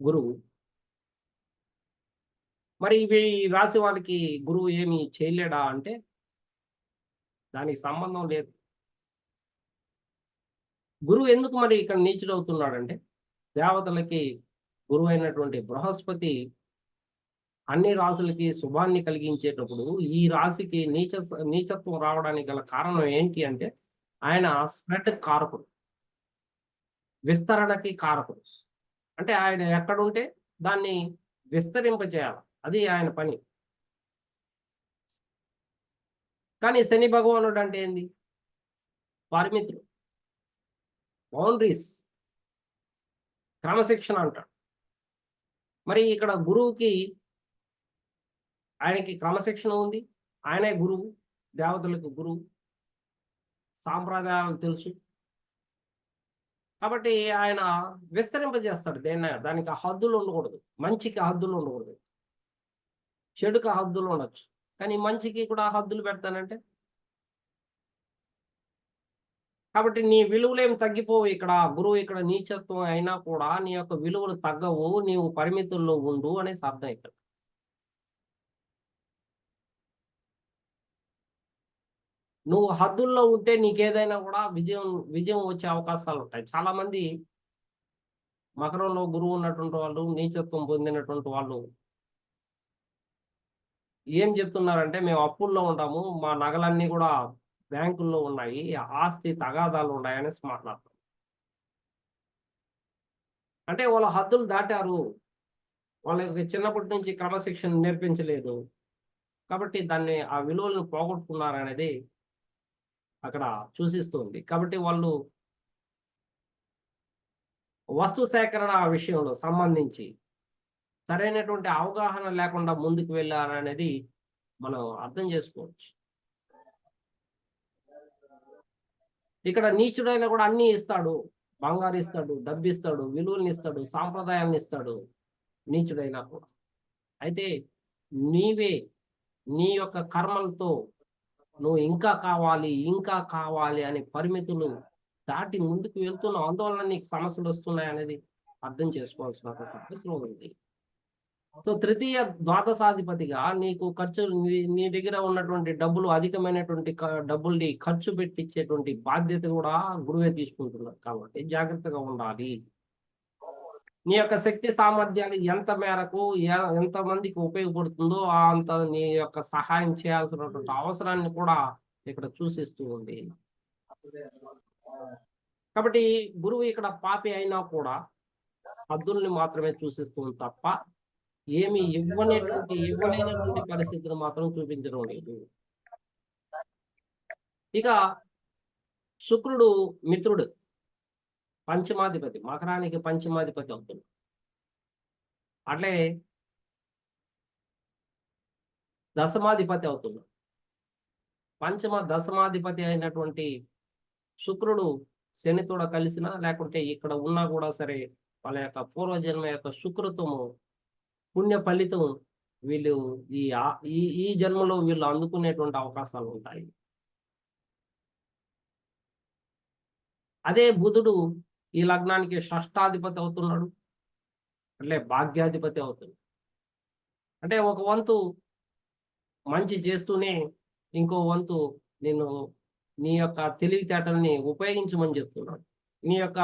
గురువు. మరి ఈ రాశి వాళ్ళకి గురువు ఏమి చేయలేడా అంటే దానికి సంబంధం లేదు. గురువు ఎందుకు మరి ఇక్కడ నీచుడు అవుతున్నాడంటే, దేవతలకి గురువు అయినటువంటి బృహస్పతి అన్ని రాసులకి శుభాన్ని కలిగించేటప్పుడు ఈ రాశికి నీచత్వం రావడానికి గల కారణం ఏంటి అంటే, ఆయన స్ప్రెడ్ కారకుడు, విస్తరణకి కారకుడు. అంటే ఆయన ఎక్కడుంటే దాన్ని విస్తరింపజేయాలి, అది ఆయన పని. కానీ శని భగవానుడు అంటే ఏంది? పరిమితులు, బౌండరీస్, క్రమశిక్షణ అంటాడు. మరి ఇక్కడ గురువుకి ఆయనకి క్రమశిక్షణ ఉంది, ఆయనే గురువు, దేవతలకు గురువు, సాంప్రదాయాలు తెలుసు. కాబట్టి ఆయన విస్తరింపజేస్తాడు దానికి హద్దులు ఉండకూడదు. మంచికి హద్దులు ఉండకూడదు, చెడుకు హద్దులు ఉండొచ్చు, కానీ మంచికి కూడా హద్దులు పెడతానంటే. కాబట్టి నీ విలువలు ఏమి తగ్గిపోవు. ఇక్కడ గురువు ఇక్కడ నీచత్వం అయినా కూడా నీ యొక్క విలువలు తగ్గవు, నీవు పరిమితుల్లో ఉండు అనేసి అర్థం ఇక్కడ. నువ్వు హద్దుల్లో ఉంటే నీకేదైనా కూడా విజయం వచ్చే అవకాశాలు ఉంటాయి. చాలా మంది మకరంలో గురువు ఉన్నటువంటి వాళ్ళు, నీచత్వం పొందినటువంటి వాళ్ళు ఏం చెప్తున్నారంటే, మేము అప్పుల్లో ఉంటాము. మా నగలన్నీ కూడా బ్యాంకుల్లో ఉన్నాయి. ఆస్తి తగాదాలు ఉన్నాయనేసి మాట్లాడుతారు. అంటే వాళ్ళ హద్దులు దాటారు. వాళ్ళకి చిన్నప్పటి నుంచి క్రమశిక్షణ నేర్పించలేదు. కాబట్టి దాన్ని ఆ విలువలను పోగొట్టుకున్నారనేది అక్కడ సూచిస్తుంది. కాబట్టి వాళ్ళు వస్తు సేకరణ విషయంలో సంబంధించి సరైనటువంటి అవగాహన లేకుండా ముందుకు వెళ్లారనేది మనం అర్థం చేసుకోవచ్చు. ఇక్కడ నీచుడైన కూడా అన్నీ ఇస్తాడు. బంగారు ఇస్తాడు, డబ్బిస్తాడు, విలువల్ని ఇస్తాడు, సాంప్రదాయాలను ఇస్తాడు నీచుడైనా కూడా. అయితే నీవే నీ యొక్క కర్మలతో నువ్వు ఇంకా కావాలి, ఇంకా కావాలి అనే పరిమితులు దాటి ముందుకు వెళ్తున్నావు. అందువలన నీకు సమస్యలు వస్తున్నాయనేది అర్థం చేసుకోవాల్సినటువంటి అవసరం ఉంది. సో తృతీయ ద్వాదశాధిపతిగా నీకు ఖర్చులు నీ దగ్గర ఉన్నటువంటి డబ్బులు అధికమైనటువంటి డబ్బుల్ని ఖర్చు పెట్టించేటువంటి బాధ్యత కూడా గురువే తీసుకుంటున్నారు. కాబట్టి జాగ్రత్తగా ఉండాలి. నీ యొక్క శక్తి సామర్థ్యాలు ఎంత మేరకు ఎంత మందికి ఉపయోగపడుతుందో అంత నీ యొక్క సహాయం చేయాల్సినటువంటి అవసరాన్ని కూడా ఇక్కడ సూచిస్తూ ఉంది. కాబట్టి గురువు ఇక్కడ పాపి అయినా కూడా హద్దుల్ని మాత్రమే సూచిస్తుంది తప్ప ఏమి ఇవ్వలేనటువంటి పరిస్థితిని మాత్రం చూపించడం లేదు. ఇక శుక్రుడు మిత్రుడు పంచమాధిపతి, మకరానికి పంచమాధిపతి అవుతుంది. అట్లే దశమాధిపతి అవుతుంది. దశమాధిపతి అయినటువంటి శుక్రుడు శనితోడ కలిసినా లేకుంటే ఇక్కడ ఉన్నా కూడా సరే వాళ్ళ యొక్క పూర్వజన్మ యొక్క సుకృతము పుణ్య ఫలితం వీళ్ళు ఈ జన్మలో వీళ్ళు అందుకునేటువంటి అవకాశాలు ఉంటాయి. అదే బుధుడు ఈ లగ్నానికి షష్టాధిపతి అవుతున్నాడు, అంటే భాగ్యాధిపతి అవుతుంది. అంటే ఒక వంతు మంచి చేస్తూనే ఇంకో వంతు నేను నీ యొక్క తెలివితేటల్ని ఉపయోగించమని చెప్తున్నాడు. నీ యొక్క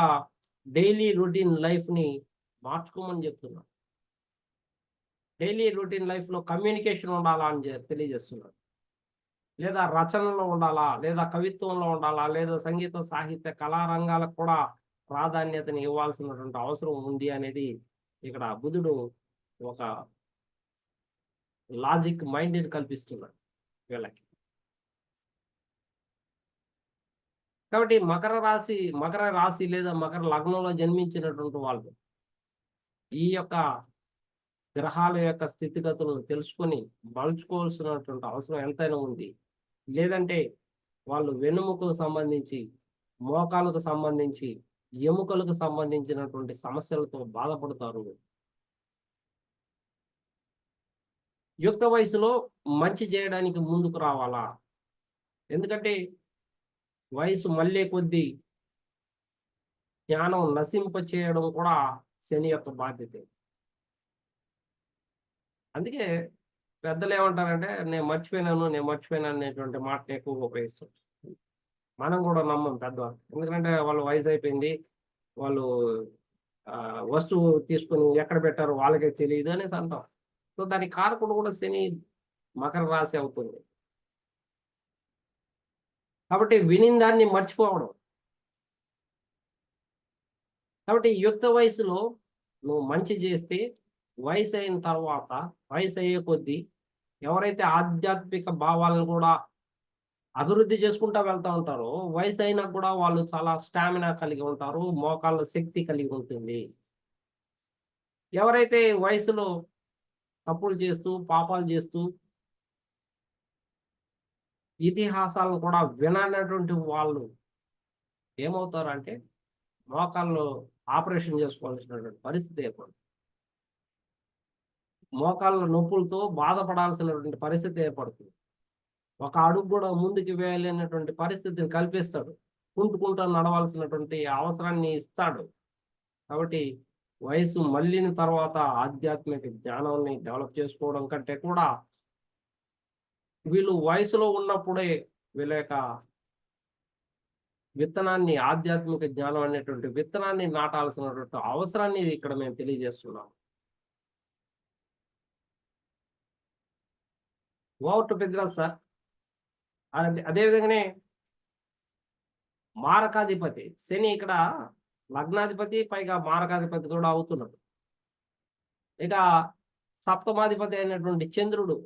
డైలీ రొటీన్ లైఫ్ని మార్చుకోమని చెప్తున్నాడు. డైలీ రొటీన్ లైఫ్లో కమ్యూనికేషన్ ఉండాలా అని తెలియజేస్తున్నాడు. లేదా రచనలో ఉండాలా, లేదా కవిత్వంలో ఉండాలా, లేదా సంగీత సాహిత్య కళారంగాలకు కూడా ప్రాధాన్యతని ఇవ్వాల్సినటువంటి అవసరం ఉంది అనేది ఇక్కడ బుధుడు ఒక లాజిక్ మైండ్ని కల్పిస్తున్నాడు వీళ్ళకి. కాబట్టి మకర రాశి లేదా మకర లగ్నంలో జన్మించినటువంటి వాళ్ళు ఈ యొక్క గ్రహాల యొక్క స్థితిగతులను తెలుసుకొని మలుచుకోవాల్సినటువంటి అవసరం ఎంతైనా ఉంది. లేదంటే వాళ్ళు వెన్నుముకకు సంబంధించి, మోకాలకు సంబంధించి, ఎముకలకు సంబంధించినటువంటి సమస్యలతో బాధపడతారు. యుక్త వయసులో మంచి చేయడానికి ముందుకు రావాలా? ఎందుకంటే వయసు మళ్ళీ కొద్దీ జ్ఞానం నశింప చేయడం కూడా శని యొక్క బాధ్యతే. అందుకే పెద్దలు ఏమంటారంటే నేను మర్చిపోయినాను అనేటువంటి మాటను ఎక్కువగా ఉపయోగిస్తారు. మనం కూడా నమ్మం పెద్దవాళ్ళు, ఎందుకంటే వాళ్ళ వయసు అయిపోయింది, వాళ్ళు వస్తువు తీసుకుని ఎక్కడ పెట్టారో వాళ్ళకే తెలియదు అనేసి అంటాం. సో దానికి కారకుడు కూడా శని మకర రాశి అవుతుంది. కాబట్టి వినిందాన్ని మర్చిపోవడం. కాబట్టి యుక్త వయసులో నువ్వు మంచి చేస్తే వయసు అయిన తర్వాత, వయసు అయ్యే కొద్దీ ఎవరైతే ఆధ్యాత్మిక భావాలను కూడా అభివృద్ధి చేసుకుంటూ వెళ్తూ ఉంటారో వయసు అయినా కూడా వాళ్ళు చాలా స్టామినా కలిగి ఉంటారు, మోకాళ్ళ శక్తి కలిగి ఉంటుంది. ఎవరైతే వయసులో తప్పులు చేస్తూ పాపాలు చేస్తూ ఇతిహాసాలను కూడా విననటువంటి వాళ్ళు ఏమవుతారు అంటే మోకాళ్ళు ఆపరేషన్ చేసుకోవాల్సినటువంటి పరిస్థితి ఏర్పడుతుంది. మోకాళ్ళ నొప్పులతో బాధపడాల్సినటువంటి పరిస్థితి ఏర్పడుతుంది. ఒక అడుగు కూడా ముందుకు వేయలేనటువంటి పరిస్థితిని కల్పిస్తాడు. కుంటుకుంటూ నడవాల్సినటువంటి అవసరాన్ని ఇస్తాడు. కాబట్టి వయసు మళ్ళిన తర్వాత ఆధ్యాత్మిక జ్ఞానాన్ని డెవలప్ చేసుకోవడం కంటే కూడా వీళ్ళు వయసులో ఉన్నప్పుడే వీళ్ళ యొక్క విత్తనాన్ని ఆధ్యాత్మిక జ్ఞానం అనేటువంటి విత్తనాన్ని నాటాల్సినటువంటి అవసరాన్ని ఇక్కడ మేము తెలియజేస్తున్నాం. Over to Pedraj sir. అదే విధంగానే మారకాధిపతి శని ఇక్కడ లగ్నాధిపతి పైగా మారకాధిపతి కూడా అవుతున్నాడు. ఇక సప్తమాధిపతి అయినటువంటి చంద్రుడు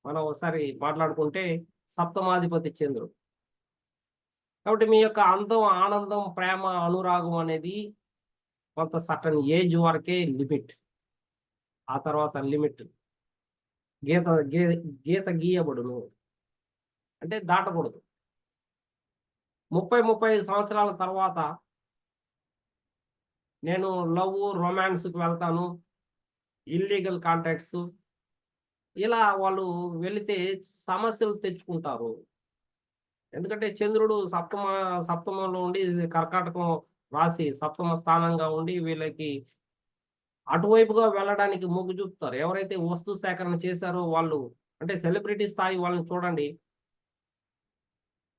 మనం ఒకసారి మాట్లాడుకుంటే సప్తమాధిపతి చంద్రుడు. కాబట్టి మీ యొక్క అందం, ఆనందం, ప్రేమ, అనురాగం అనేది కొంత సర్టన్ ఏజ్ వరకే లిమిట్. ఆ తర్వాత లిమిట్ గీత గీత గీయబడును అంటే దాటకూడదు. 35 సంవత్సరాల తర్వాత నేను లవ్, రొమాన్స్‌కి వెళ్తాను, ఇల్లీగల్ కాంటాక్ట్స్ ఇలా వాళ్ళు వెళితే సమస్యలు తెచ్చుకుంటారు. ఎందుకంటే చంద్రుడు సప్తమంలో ఉండి కర్కాటకం రాశి సప్తమ స్థానంగా ఉండి వీళ్ళకి అటువైపుగా వెళ్ళడానికి మొగ్గు చూపుతారు. ఎవరైతే వస్తు సేకరణ చేశారో వాళ్ళు అంటే సెలబ్రిటీ స్థాయి వాళ్ళని చూడండి.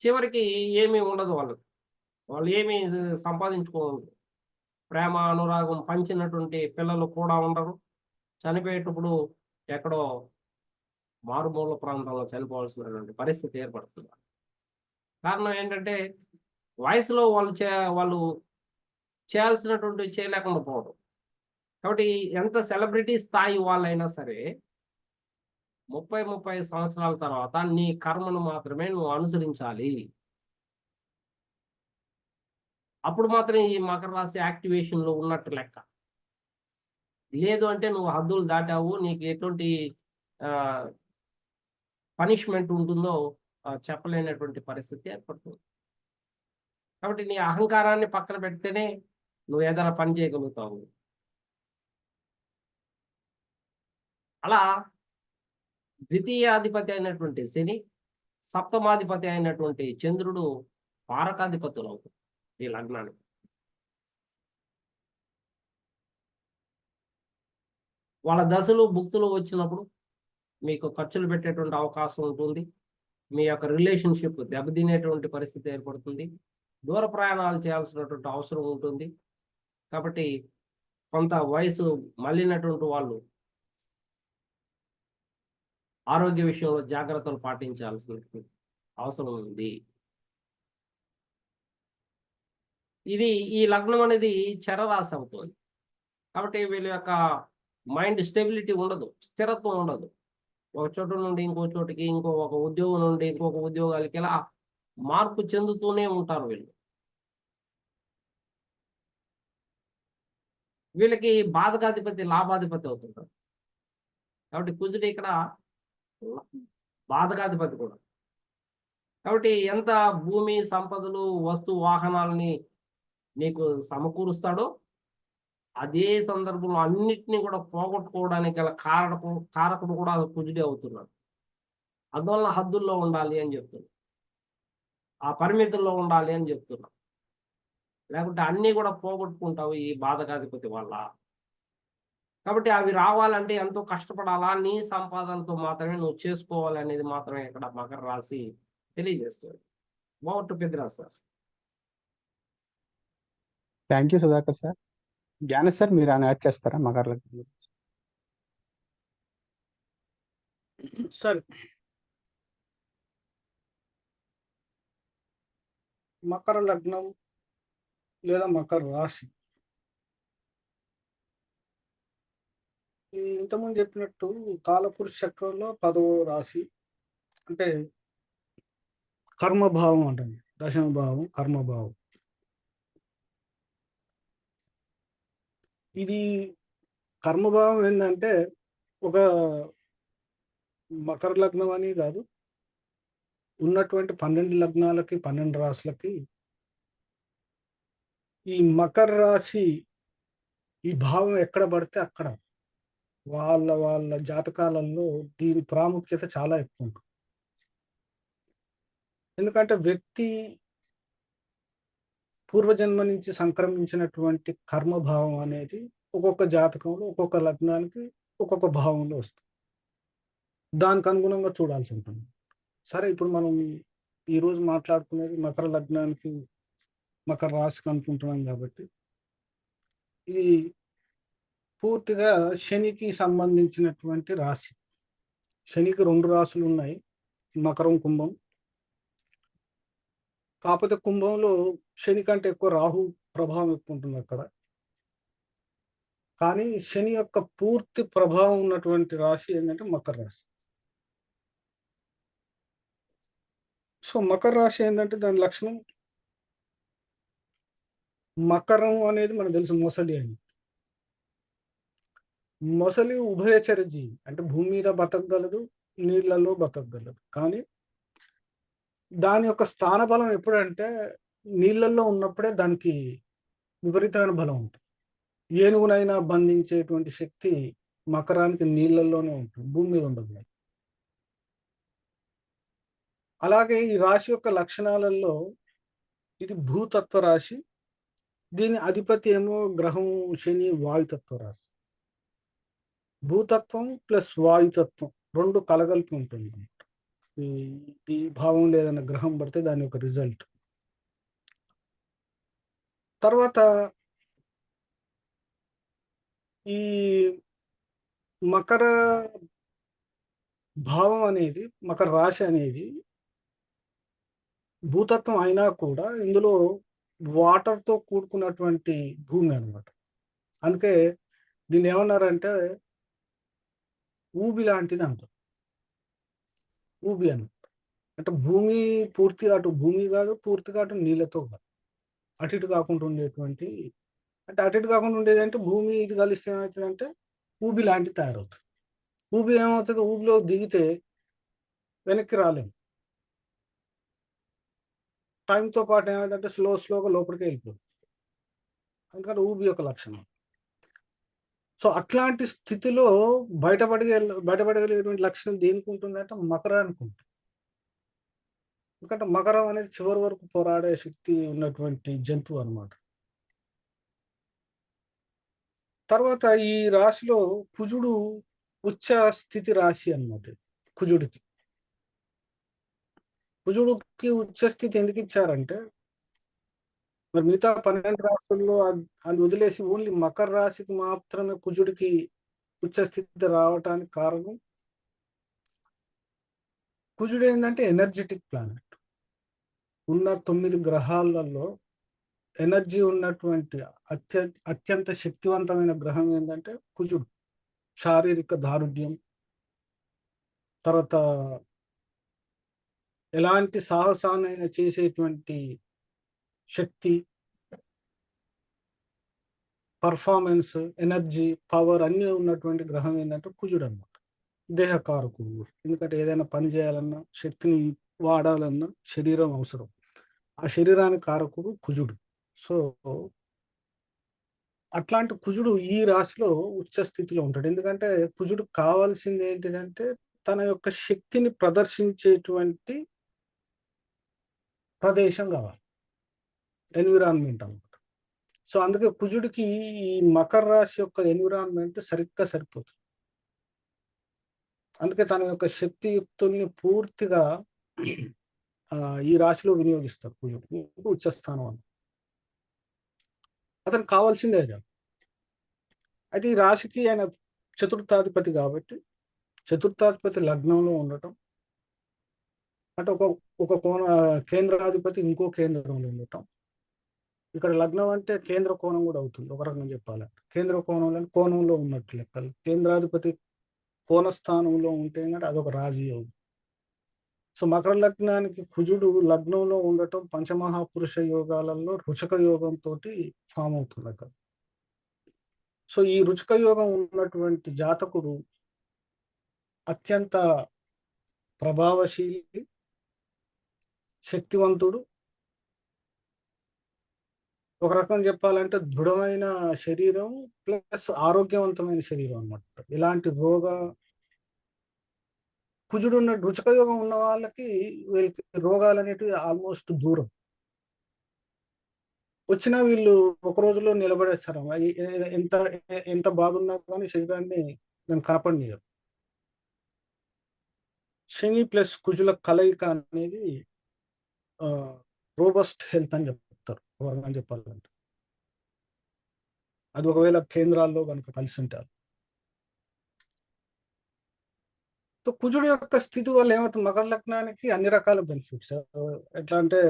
చివరికి ఏమీ ఉండదు వాళ్ళకి. వాళ్ళు ఏమీ సంపాదించుకోరు. ప్రేమ, అనురాగం పంచినటువంటి పిల్లలు కూడా ఉండరు. చనిపోయేటప్పుడు ఎక్కడో మారుమూల ప్రాంతంలో చనిపోవాల్సినటువంటి పరిస్థితి ఏర్పడుతుంది. కారణం ఏంటంటే వయసులో వాళ్ళు చేయాల్సినటువంటివి చేయలేకుండా పోవడం. కాబట్టి ఎంత సెలబ్రిటీ స్థాయి వాళ్ళైనా సరే 35 సంవత్సరాల తర్వాత నీ కర్మను మాత్రమే నువ్వు అనుసరించాలి. అప్పుడు మాత్రమే ఈ మకర రాశి యాక్టివేషన్‌లో ఉన్నట్టు లెక్క. లేదు అంటే నువ్వు హద్దులు దాటావు. నీకు ఎటువంటి ఆహ్, పనిష్మెంట్ ఉంటుందో చెప్పలేనటువంటి పరిస్థితి ఏర్పడుతుంది. కాబట్టి నీ అహంకారాన్ని పక్కన పెడితేనే నువ్వు ఏదైనా పని చేయగలుగుతావు. అలా ద్వితీయాధిపతి అయినటువంటి శని, సప్తమాధిపతి అయినటువంటి చంద్రుడు మారకాధిపతులవుతారు ఈ లగ్నానికి. వాళ్ళ దశలు, భుక్తులు వచ్చినప్పుడు మీకు ఖర్చులు పెట్టేటువంటి అవకాశం ఉంటుంది. మీ యొక్క రిలేషన్‌షిప్ దెబ్బతినేటువంటి పరిస్థితి ఏర్పడుతుంది. దూర ప్రయాణాలు చేయాల్సినటువంటి అవసరం ఉంటుంది. కాబట్టి కొంత వయసు మళ్ళినటువంటి వాళ్ళు ఆరోగ్య విషయంలో జాగ్రత్తలు పాటించాల్సిన అవసరం ఉంది. ఈ లగ్నం అనేది చరరాశి అవుతుంది. కాబట్టి వీళ్ళ యొక్క మైండ్ స్టెబిలిటీ ఉండదు. స్థిరత్వం ఉండదు. ఒక చోట నుండి ఇంకో చోటికి, ఒక ఉద్యోగం నుండి ఇంకొక ఉద్యోగాలకి ఇలా మార్పు చెందుతూనే ఉంటారు వీళ్ళు. వీళ్ళకి బాధకాధిపతి లాభాధిపతి అవుతుంటారు. కాబట్టి కుజుడు ఇక్కడ బాధకాధిపతి కూడా. కాబట్టి ఎంత భూమి, సంపదలు, వస్తు వాహనాలని నీకు సమకూరుస్తాడో, అదే సందర్భంలో అన్నిటిని కూడా పోగొట్టుకోవడానికి గల కారకుడు కూడా కుజుడే అవుతున్నాడు. అందువలన హద్దుల్లో ఉండాలి అని చెప్తున్నా. ఆ పరిమితుల్లో ఉండాలి అని చెప్తున్నా. లేకుంటే అన్నీ కూడా పోగొట్టుకుంటావు ఈ బాధకాధిపతి వల్ల. కాబట్టి అవి రావాలంటే ఎంతో కష్టపడాలా. నీ సంపాదనతో మాత్రమే నువ్వు చేసుకోవాలనేది మాత్రమే ఇక్కడ మకర రాశి తెలియజేస్తుంది. Over to Peddiraj sir. Thank you Sudhakar sir. Gnanesh sir మీరు ఏమైనా యాడ్ చేస్తారా మకర లగ్నం గురించి? సరే, మకర లగ్నం లేదా మకర రాశి ఇంతకుముందు చెప్పినట్టు కాలపురుష చక్రంలో 10వ రాశి అంటే కర్మభావం అంటుంది. 10వ భావం కర్మభావం. ఇది కర్మభావం ఏంటంటే ఒక మకర లగ్నం అని కాదు, ఉన్నటువంటి 12 లగ్నాలకి 12 రాశులకి ఈ మకర రాశి ఈ భావం ఎక్కడ పడితే అక్కడ వాళ్ళ జాతకాలలో దీని ప్రాముఖ్యత చాలా ఎక్కువ ఉంటుంది. ఎందుకంటే వ్యక్తి పూర్వజన్మ నుంచి సంక్రమించినటువంటి కర్మభావం అనేది ఒక్కొక్క జాతకంలో ఒక్కొక్క లగ్నానికి ఒక్కొక్క భావంలో వస్తుంది. దానికి అనుగుణంగా చూడాల్సి ఉంటుంది. సరే, ఇప్పుడు మనం ఈరోజు మాట్లాడుకునేది మకర లగ్నానికి మకర రాశికి అనుకుంటున్నాం కాబట్టి ఇది పూర్తిగా శనికి సంబంధించినటువంటి రాశి. శనికి 2 రాశులు ఉన్నాయి, మకరం, కుంభం. కాకపోతే కుంభంలో శని కంటే ఎక్కువ రాహు ప్రభావం ఎక్కువ ఉంటుంది అక్కడ. కానీ శని యొక్క పూర్తి ప్రభావం ఉన్నటువంటి రాశి ఏంటంటే మకర రాశి. సో మకర రాశి ఏంటంటే దాని లక్షణం, మకరం అనేది మనకు తెలుసు మొసలి అని. మొసలి ఉభయచర జీవి, అంటే భూమి మీద బతకగలదు, నీళ్ళల్లో బతకగలదు. కానీ దాని యొక్క స్థాన బలం ఎప్పుడంటే నీళ్ళల్లో ఉన్నప్పుడే దానికి విపరీతమైన బలం ఉంటుంది. ఏనుగునైనా బంధించేటువంటి శక్తి మకరానికి నీళ్ళల్లోనే ఉంటుంది, భూమి మీద ఉండదు. అలాగే ఈ రాశి యొక్క లక్షణాలలో ఇది భూతత్వ రాశి. దీని అధిపతి ఏమో గ్రహం శని, వాయుతత్వ రాశి. భూతత్వం ప్లస్ వాయుతత్వం 2 కలగలిపి ఉంటుంది. ఈ భావం లేదన్న గ్రహం పడితే దాని యొక్క రిజల్ట్. తర్వాత ఈ మకర భావం అనేది, మకర రాశి అనేది భూతత్వం అయినా కూడా ఇందులో వాటర్తో కూడుకున్నటువంటి భూమి అన్నమాట. అందుకే దీన్ని ఏమన్నారంటే ఊబి లాంటిది అంటారు. ఊబి అన్నమాట. అంటే భూమి పూర్తిగా అటు భూమి కాదు, పూర్తిగా అటు నీళ్ళతో కాదు, అటు ఇటు కాకుండా ఉండేటువంటి, అంటే అటు ఇటు కాకుండా ఉండేది అంటే భూమి ఇది కలిస్తే ఏమవుతుందంటే ఊబి లాంటిది తయారవుతుంది. ఊబి ఏమవుతుంది, ఊబిలో దిగితే వెనక్కి రాలేము. టైంతో పాటు ఏమైందంటే స్లోగా లోపలికి వెళ్ళిపోతుంది. అందుకని ఊబి యొక్క లక్షణం. సో అట్లాంటి స్థితిలో బయటపడగలిగేటువంటి లక్షణం దేనికి ఉంటుందంటే మకరానికి ఉంటుంది. ఎందుకంటే మకరం అనేది చివరి వరకు పోరాడే శక్తి ఉన్నటువంటి జంతువు అన్నమాట. తర్వాత ఈ రాశిలో కుజుడు ఉచ్చ స్థితి రాశి అన్నమాట. కుజుడికి ఉచ్చ స్థితి ఎందుకు ఇచ్చారంటే, మరి మిగతా 12 రాశుల్లో అది వదిలేసి ఓన్లీ మకర రాశికి మాత్రమే కుజుడికి ఉచ్చ స్థితి రావటానికి కారణం, కుజుడు ఏంటంటే ఎనర్జెటిక్ ప్లానెట్. ఉన్న 9 గ్రహాలలో ఎనర్జీ ఉన్నటువంటి అత్యంత శక్తివంతమైన గ్రహం ఏంటంటే కుజుడు. శారీరక దారుఢ్యం, తర్వాత ఎలాంటి సాహసాన్నైనా చేసేటువంటి శక్తి, పర్ఫార్మెన్స్, ఎనర్జీ, పవర్ అన్నీ ఉన్నటువంటి గ్రహం ఏంటంటే కుజుడు అన్నమాట. దేహకారకుడు. ఎందుకంటే ఏదైనా పని చేయాలన్నా, శక్తిని వాడాలన్నా శరీరం అవసరం. ఆ శరీరానికి కారకుడు కుజుడు. సో అట్లాంటి కుజుడు ఈ రాశిలో ఉచ్చ స్థితిలో ఉంటాడు. ఎందుకంటే కుజుడు కావాల్సింది ఏంటిదంటే తన యొక్క శక్తిని ప్రదర్శించేటువంటి ప్రదేశం కావాలి, ఎన్విరాన్మెంట్ అన్నమాట. సో అందుకే కుజుడికి ఈ మకర రాశి యొక్క ఎన్విరాన్మెంట్ సరిగ్గా సరిపోతుంది. అందుకే తన యొక్క శక్తియుక్తుల్ని పూర్తిగా ఈ రాశిలో వినియోగిస్తారు. కుజుడు ఉచ్చస్థానం అని అతనికి కావాల్సిందే అది. అయితే ఈ రాశికి ఆయన చతుర్థాధిపతి కాబట్టి, చతుర్థాధిపతి లగ్నంలో ఉండటం అంటే ఒక కేంద్రాధిపతి ఇంకో కేంద్రంలో ఉండటం. ఇక్కడ లగ్నం అంటే కేంద్ర కోణం కూడా అవుతుంది ఒక రకంగా చెప్పాలంటే. కేంద్ర కోణంలో ఉన్నట్టు లెక్కలు. కేంద్రాధిపతి కోణ స్థానంలో ఉంటే అదొక రాజయోగం. సో మకర లగ్నానికి కుజుడు లగ్నంలో ఉండటం పంచమహాపురుష యోగాలలో రుచక యోగంతో ఫామ్ అవుతుంది అక్కడ. సో ఈ రుచక యోగం ఉన్నటువంటి జాతకుడు అత్యంత ప్రభావశీలి, శక్తివంతుడు, ఒక రకం చెప్పాలంటే దృఢమైన శరీరం ప్లస్ ఆరోగ్యవంతమైన శరీరం అన్నమాట. ఇలాంటి కుజుడు ఉన్న రుచక యోగం ఉన్న వాళ్ళకి వీళ్ళకి రోగాలు అనేటివి ఆల్మోస్ట్ దూరం. వచ్చినా వీళ్ళు ఒక రోజులో నిలబడేస్తారు. ఎంత ఎంత బాధ ఉన్నా కానీ శరీరాన్ని దాన్ని కనపడనియరు. శని ప్లస్ కుజుల కలయిక అనేది రోబస్ట్ హెల్త్ అని చెప్తారు పరంగా చెప్పాలంటే. అది ఒకవేళ కేంద్రాల్లో కనుక కలిసి ఉంటారు. సో కుజుడు యొక్క స్థితి వల్ల ఏమవుతుంది, మకర లగ్నానికి అన్ని రకాల బెనిఫిట్స్. ఎట్లా అంటే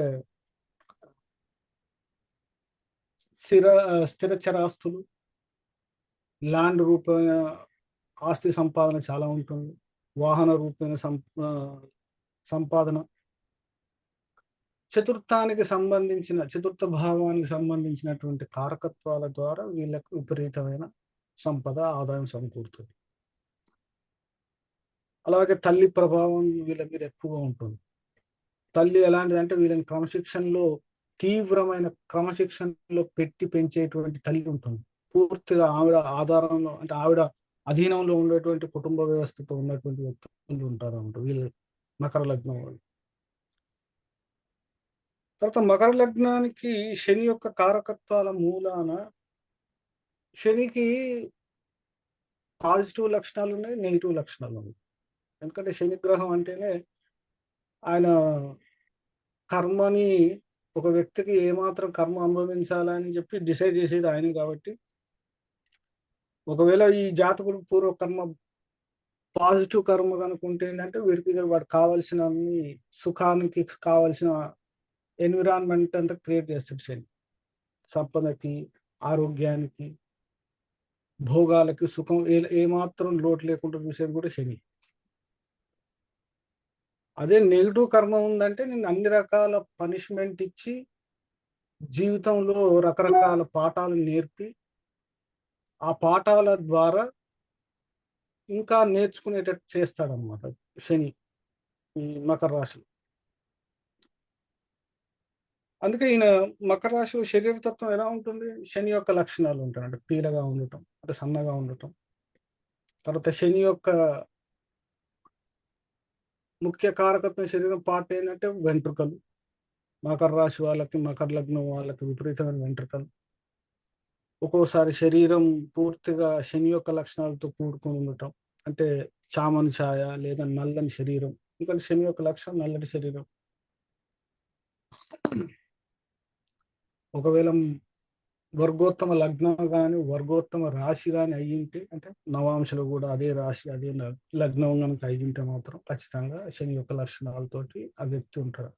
స్థిర చరాస్తులు, ల్యాండ్ రూపేణ ఆస్తి సంపాదన చాలా ఉంటుంది. వాహన రూపేణ సంపాదన, చతుర్థ భావానికి సంబంధించినటువంటి కారకత్వాల ద్వారా వీళ్ళకు విపరీతమైన సంపద, ఆదాయం సమకూరుతుంది. అలాగే తల్లి ప్రభావం వీళ్ళ మీద ఎక్కువగా ఉంటుంది. తల్లి ఎలాంటిదంటే వీళ్ళని తీవ్రమైన క్రమశిక్షణలో పెట్టి పెంచేటువంటి తల్లి ఉంటుంది. పూర్తిగా ఆవిడ ఆధారంలో, అంటే ఆవిడ అధీనంలో ఉండేటువంటి కుటుంబ వ్యవస్థతో ఉన్నటువంటి వ్యక్తులు ఉంటారు అన్నమాట వీళ్ళు మకర లగ్నం వాళ్ళు. తర్వాత మకర లగ్నానికి శని యొక్క కారకత్వాల మూలాన శనికి పాజిటివ్ లక్షణాలు ఉన్నాయి, నెగిటివ్ లక్షణాలు ఉన్నాయి. ఎందుకంటే శని గ్రహం అంటేనే ఆయన కర్మని, ఒక వ్యక్తికి ఏమాత్రం కర్మ అనుభవించాలని చెప్పి డిసైడ్ చేసేది ఆయన కాబట్టి, ఒకవేళ ఈ జాతకుడు పూర్వకర్మ పాజిటివ్ కర్మ కనుకుంటే ఏంటంటే వీడికి వాడు కావాల్సిన సుఖానికి కావాల్సిన ఎన్విరాన్మెంట్ అంతా క్రియేట్ చేస్తాడు శని. సంపదకి, ఆరోగ్యానికి, భోగాలకి, సుఖం ఏమాత్రం లోటు లేకుండా చూసేది కూడా శని. అదే నెగిటివ్ కర్మ ఉందంటే నేను అన్ని రకాల పనిష్మెంట్ ఇచ్చి జీవితంలో రకరకాల పాఠాలు నేర్పి ఆ పాఠాల ద్వారా ఇంకా నేర్చుకునేటట్టు చేస్తాడనమాట శని ఈ మకర రాశిలో. అందుకే ఈయన మకర రాశిలో శరీరతత్వం ఎలా ఉంటుంది, శని యొక్క లక్షణాలు ఉంటాయి. అంటే పీలగా ఉండటం, అంటే సన్నగా ఉండటం. తర్వాత శని యొక్క ముఖ్య కారకత్వం శరీరం పార్ట్ ఏంటంటే వెంట్రుకలు. మకర రాశి వాళ్ళకి, మకర లగ్నం వాళ్ళకి విపరీతమైన వెంట్రుకలు. ఒక్కోసారి శరీరం పూర్తిగా శని యొక్క లక్షణాలతో కూడుకొని ఉండటం, అంటే చామని ఛాయ లేదా నల్లని శరీరం. ఎందుకంటే శని యొక్క లక్షణం నల్లటి శరీరం. ఒకవేళ వర్గోత్తమ లగ్నం కానీ వర్గోత్తమ రాశి కానీ అయ్యింటే, అంటే నవాంశలో కూడా అదే రాశి అదే లగ్నం కనుక అయ్యింటే మాత్రం ఖచ్చితంగా శని యొక్క లక్షణాలతోటి ఆ వ్యక్తి ఉంటాడు.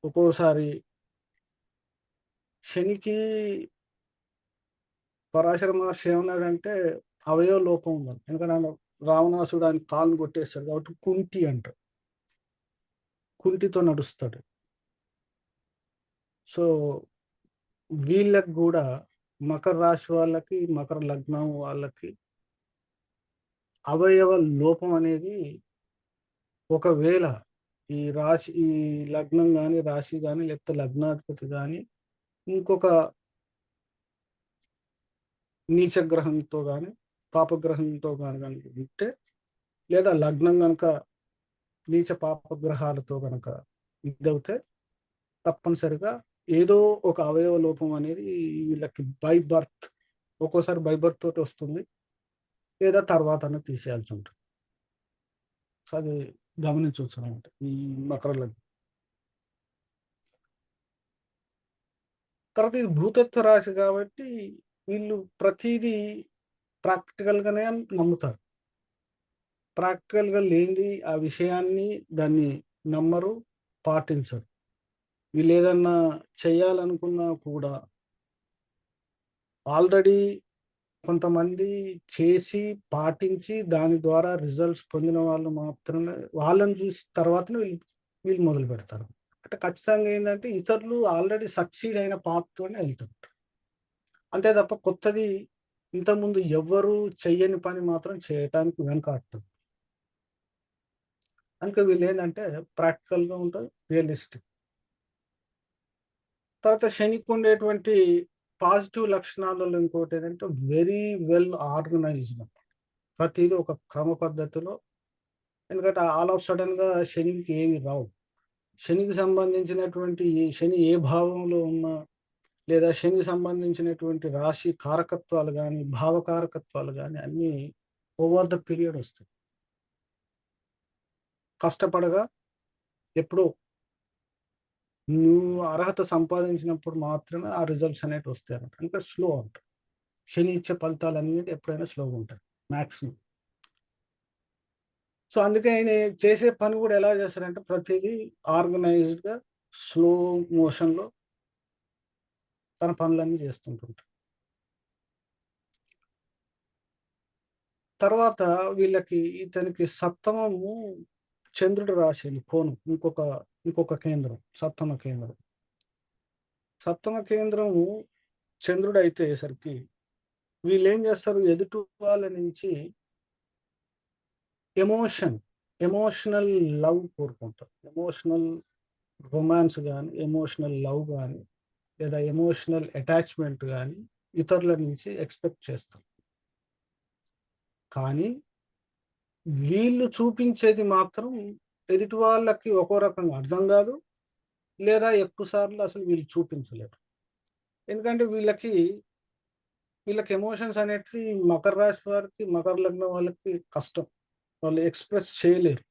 ఒక్కోసారి శనికి పరాశర మహర్షి ఏమన్నాడంటే అవయవ లోపం ఉందని. ఎందుకంటే ఆయన రావణాసుడు ఆయన కాళ్ళను కొట్టేస్తాడు కాబట్టి కుంటి అంటాడు, కుంటితో నడుస్తాడు. సో వీళ్ళకి కూడా మకర రాశి వాళ్ళకి, మకర లగ్నం వాళ్ళకి అవయవ లోపం అనేది, ఒకవేళ ఈ లగ్నం కానీ రాశి కానీ లేకపోతే లగ్నాధిపతి కానీ ఇంకొక నీచ గ్రహంతో కానీ పాపగ్రహంతో కానీ ఉంటే, లేదా లగ్నం కనుక నీచ పాపగ్రహాలతో కనుక ఇదవుతే తప్పనిసరిగా ఏదో ఒక అవయవ లోపం అనేది వీళ్ళకి బై బర్త్, ఒక్కోసారి బై బర్త్ తోటి వస్తుంది, లేదా తర్వాత తీసేయాల్సి ఉంటుంది. సో అది గమనించవచ్చు అనమాట ఈ మకర లగ్నం. తర్వాత ఇది భూతత్వ రాశి కాబట్టి వీళ్ళు ప్రతిదీ ప్రాక్టికల్గానే నమ్ముతారు. ప్రాక్టికల్గా లేనిది ఆ విషయాన్ని దాన్ని నమ్మరు, పాటించరు. వీళ్ళు ఏదన్నా చేయాలనుకున్నా కూడా ఆల్రెడీ కొంతమంది చేసి పాటించి దాని ద్వారా రిజల్ట్స్ పొందిన వాళ్ళు మాత్రమే, వాళ్ళని చూసి తర్వాతనే వీళ్ళు మొదలు పెడతారు. అంటే ఖచ్చితంగా ఏంటంటే ఇతరులు ఆల్రెడీ సక్సీడ్ అయిన పాత్తోనే వెళ్తుంటారు. అంతే తప్ప కొత్తది ఇంతకుముందు ఎవ్వరూ చెయ్యని పని మాత్రం చేయటానికి వెనకాడతారు. అందుకే వీళ్ళు ఏంటంటే ప్రాక్టికల్గా ఉంటారు, రియలిస్టిక్. తర్వాత శనికి ఉండేటువంటి పాజిటివ్ లక్షణాలలో ఇంకోటి ఏంటంటే వెరీ వెల్ ఆర్గనైజ్డ్. ప్రతిదీ ఒక క్రమ పద్ధతిలో. ఎందుకంటే ఆల్ ఆఫ్ సడన్ గా శనికి ఏమి రావు. శనికి సంబంధించినటువంటి శని ఏ భావంలో ఉన్నా, లేదా శనికి సంబంధించినటువంటి రాశి కారకత్వాలు కానీ భావకారకత్వాలు కానీ అన్నీ ఓవర్ ద పీరియడ్ వస్తాయి. కష్టపడగా ఎప్పుడో నువ్వు అర్హత సంపాదించినప్పుడు మాత్రమే ఆ రిజల్ట్స్ అనేవి వస్తాయి అన్నమాట. ఇంకా స్లో ఉంటాయి. శని ఇచ్చే ఫలితాలు అనేవి ఎప్పుడైనా స్లోగా ఉంటాయి మాక్సిమం. సో అందుకే ఆయన చేసే పని కూడా ఎలా చేస్తారంటే ప్రతిదీ ఆర్గనైజ్డ్‌గా స్లో మోషన్‌లో తన పనులన్నీ చేస్తుంటుంటారు. తర్వాత ఇతనికి సప్తమము చంద్రుడు రాశిలో కోణం ఇంకొక కేంద్రం సప్తమ కేంద్రం. సప్తమ కేంద్రము చంద్రుడు అయ్యేసరికి వీళ్ళేం చేస్తారు ఎదుటి వాళ్ళ నుంచి ఎమోషనల్ లవ్ కోరుకుంటారు. ఎమోషనల్ రొమాన్స్ గాని, ఎమోషనల్ లవ్ గాని, లేదా ఎమోషనల్ అటాచ్‌మెంట్ గాని ఇతరుల నుంచి ఎక్స్‌పెక్ట్ చేస్తారు. కానీ వీళ్ళు చూపించేది మాత్రం ఎదుటి వాళ్ళకి ఒక్కో రకంగా అర్థం కాదు. లేదా ఎక్కువ సార్లు అసలు వీళ్ళు చూపించలేరు. ఎందుకంటే వీళ్ళకి ఎమోషన్స్ అనేటివి మకర రాశి వారికి, మకర లగ్నం వాళ్ళకి కష్టం. వాళ్ళు ఎక్స్‌ప్రెస్ చేయలేరు.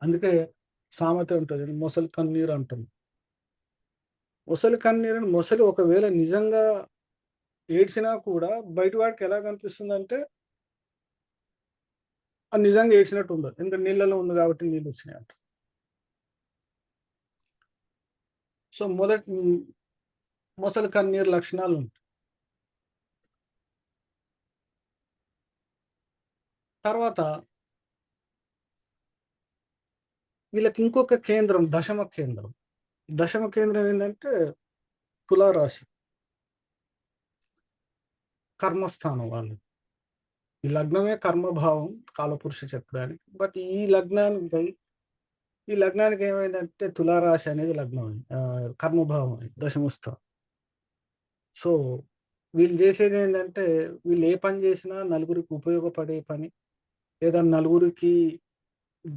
అందుకే సామెత ఉంటది. మొసలి కన్నీరు అంటాం. మొసలి కన్నీరుని మొసలి ఒకవేళ నిజంగా ఏడ్చినా కూడా బయట వాడికి ఎలా కనిపిస్తుందంటే, అది నిజంగా ఏడ్చినట్టు ఉండదు. ఎందుకంటే నీళ్ళలో ఉంది కాబట్టి నీళ్ళొచ్చినాయి అంటారు. సో, మొసలి కన్నీరు లక్షణాలుంటాయి. తర్వాత వీళ్ళకి ఇంకొక కేంద్రం దశమ కేంద్రం. దశమ కేంద్రం ఏంటంటే తులారాశి. కర్మస్థానం వాళ్ళు. ఈ లగ్నమే కర్మభావం కాలపురుష చక్రానికి. బట్ ఈ లగ్నానికి ఏమైందంటే తులారాశి అనేది లగ్నం కర్మభావం దశమ స్థానం. సో, వీళ్ళు చేసేదేంటంటే వీళ్ళు ఏ పని చేసినా నలుగురికి ఉపయోగపడే పని, లేదా నలుగురికి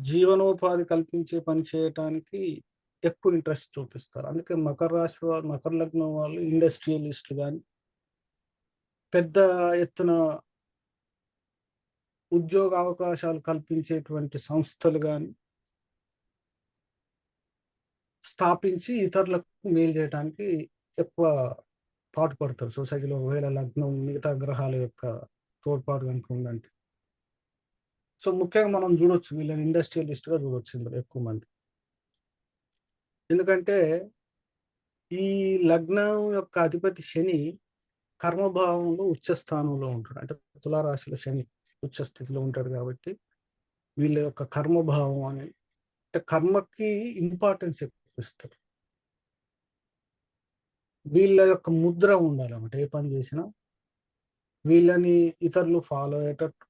జీవనోపాధి కల్పించే పని చేయటానికి ఎక్కువ ఇంట్రెస్ట్ చూపిస్తారు. అందుకే మకర రాశి వారు, మకర లగ్నం వాళ్ళు ఇండస్ట్రియలిస్టులు గాని, పెద్ద ఎత్తున ఉద్యోగ అవకాశాలు కల్పించేటువంటి సంస్థలు గాని స్థాపించి ఇతరులకు మేలు చేయటానికి ఎక్కువ పాటుపడతారు. సొసైటీలో ఒకవేళ లగ్నం మిగతా గ్రహాల యొక్క తోడ్పాటు గనుక ఉందంటే. సో, ముఖ్యంగా మనం చూడొచ్చు వీళ్ళని ఇండస్ట్రియలిస్ట్‌గా చూడొచ్చు ఇందులో ఎక్కువ మంది. ఎందుకంటే ఈ లగ్నం యొక్క అధిపతి శని కర్మభావంలో ఉచ్చ స్థానంలో ఉంటాడు. అంటే తులారాశిలో శని ఉచ్చ స్థితిలో ఉంటాడు కాబట్టి వీళ్ళ యొక్క కర్మభావం అంటే కర్మకి ఇంపార్టెన్స్ ఎక్కువ ఇస్తారు. వీళ్ళ యొక్క ముద్ర ఉండాలన్నమాట ఏ పని చేసినా. వీళ్ళని ఇతరులు ఫాలో అయ్యేటట్టు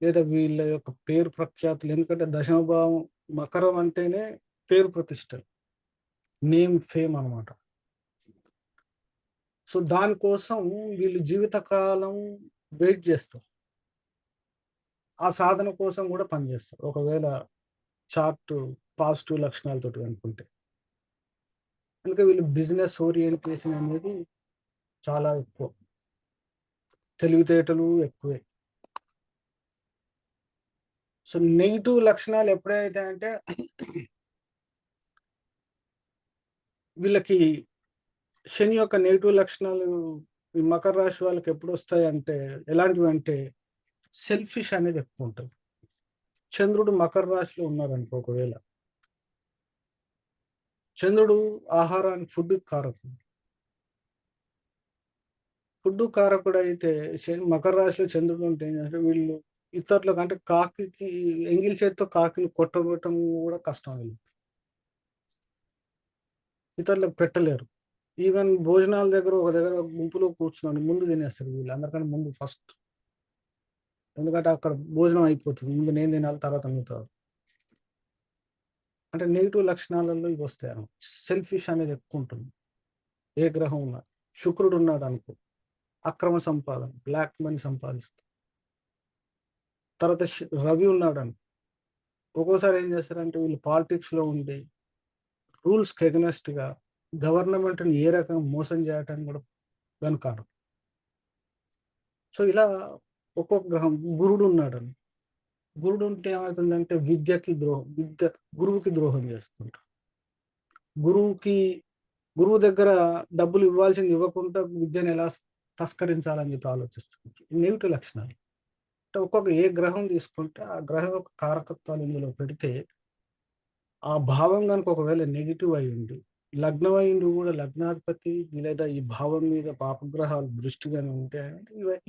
లేదా వీళ్ళ యొక్క పేరు ప్రఖ్యాతులు ఎందుకంటే దశమ భావం మకరం అంటేనే పేరు ప్రతిష్టలు. నేమ్, ఫేమ్ అనమాట. సో, దానికోసం వీళ్ళు జీవితకాలం వెయిట్ చేస్తారు. ఆ సాధన కోసం కూడా పనిచేస్తారు. ఒకవేళ చార్ట్ పాజిటివ్ లక్షణాలతోటి అనుకుంటే. అందుకే వీళ్ళు బిజినెస్ ఓరియంటేషన్ అనేది చాలా ఎక్కువ. తెలివితేటలు ఎక్కువే. సో, నెగెటివ్ లక్షణాలు ఎప్పుడైతాయంటే వీళ్ళకి శని యొక్క నెగెటివ్ లక్షణాలు ఈ మకర రాశి వాళ్ళకి ఎప్పుడొస్తాయంటే ఎలాంటివంటే సెల్ఫిష్ అనేది ఎక్కువ ఉంటది. చంద్రుడు మకర రాశిలో ఉన్నాడనుకో ఒకవేళ. చంద్రుడు ఆహారానికి ఫుడ్‌కి కారకుడు. ఫుడ్డు కారకుడైతే మకర రాశిలో చంద్రుడు ఉంటే ఏం చేస్తారంటే వీళ్ళు ఇతరులకు అంటే కాకికి ఎంగిలి చేత్తో కాకిని కొట్టడం కూడా కష్టం వీళ్ళకి. ఇతరులకు పెట్టలేరు. ఈవెన్ భోజనాల దగ్గర ఒక గుంపులో కూర్చున్నాడు ముందు తినేస్తారు వీళ్ళు. అందరికంటే ముందు ఫస్ట్. ఎందుకంటే అక్కడ భోజనం అయిపోతుంది. ముందు నేను తినాలి తర్వాత మిగతావారు. అంటే నెగెటివ్ లక్షణాలలో ఇవొస్తాయన్నమాట. సెల్ఫిష్ అనేది ఎక్కువుంటుంది. ఏ గ్రహం ఉన్నా. శుక్రుడు ఉన్నాడనుకో అక్రమ సంపాదన, బ్లాక్ మనీ సంపాదిస్తారు. తర్వాత రవి ఉన్నాడనుకో ఒక్కోసారి ఏం చేస్తారంటే వీళ్ళు పాలిటిక్స్‌లో ఉండి రూల్స్‌కి ఎగనెస్ట్‌గా గవర్నమెంట్‌ని ఏ రకంగా మోసం చేయటానికి కూడా వెనకాడరు. సో, ఇలా ఒక్కొక్క గ్రహం గురుడు ఉన్నాడని. గురుడు ఉంటే ఏమవుతుందంటే గురువుకి ద్రోహం చేస్తుంటారు. గురువు దగ్గర డబ్బులు ఇవ్వాల్సింది ఇవ్వకుండా విద్యను ఎలా తస్కరించాలని చెప్పి ఆలోచిస్తుంది. నెగిటివ్ లక్షణాలు. అంటే ఒక్కొక్క ఏ గ్రహం తీసుకుంటే ఆ గ్రహం యొక్క కారకత్వాలు ఇందులో పెడితే ఆ భావం గనుక ఒకవేళ నెగిటివ్ అయి ఉండి లగ్నం అయి ఉండి కూడా లగ్నాధిపతి లేదా ఈ భావం మీద పాపగ్రహాలు దృష్టిగానే ఉంటే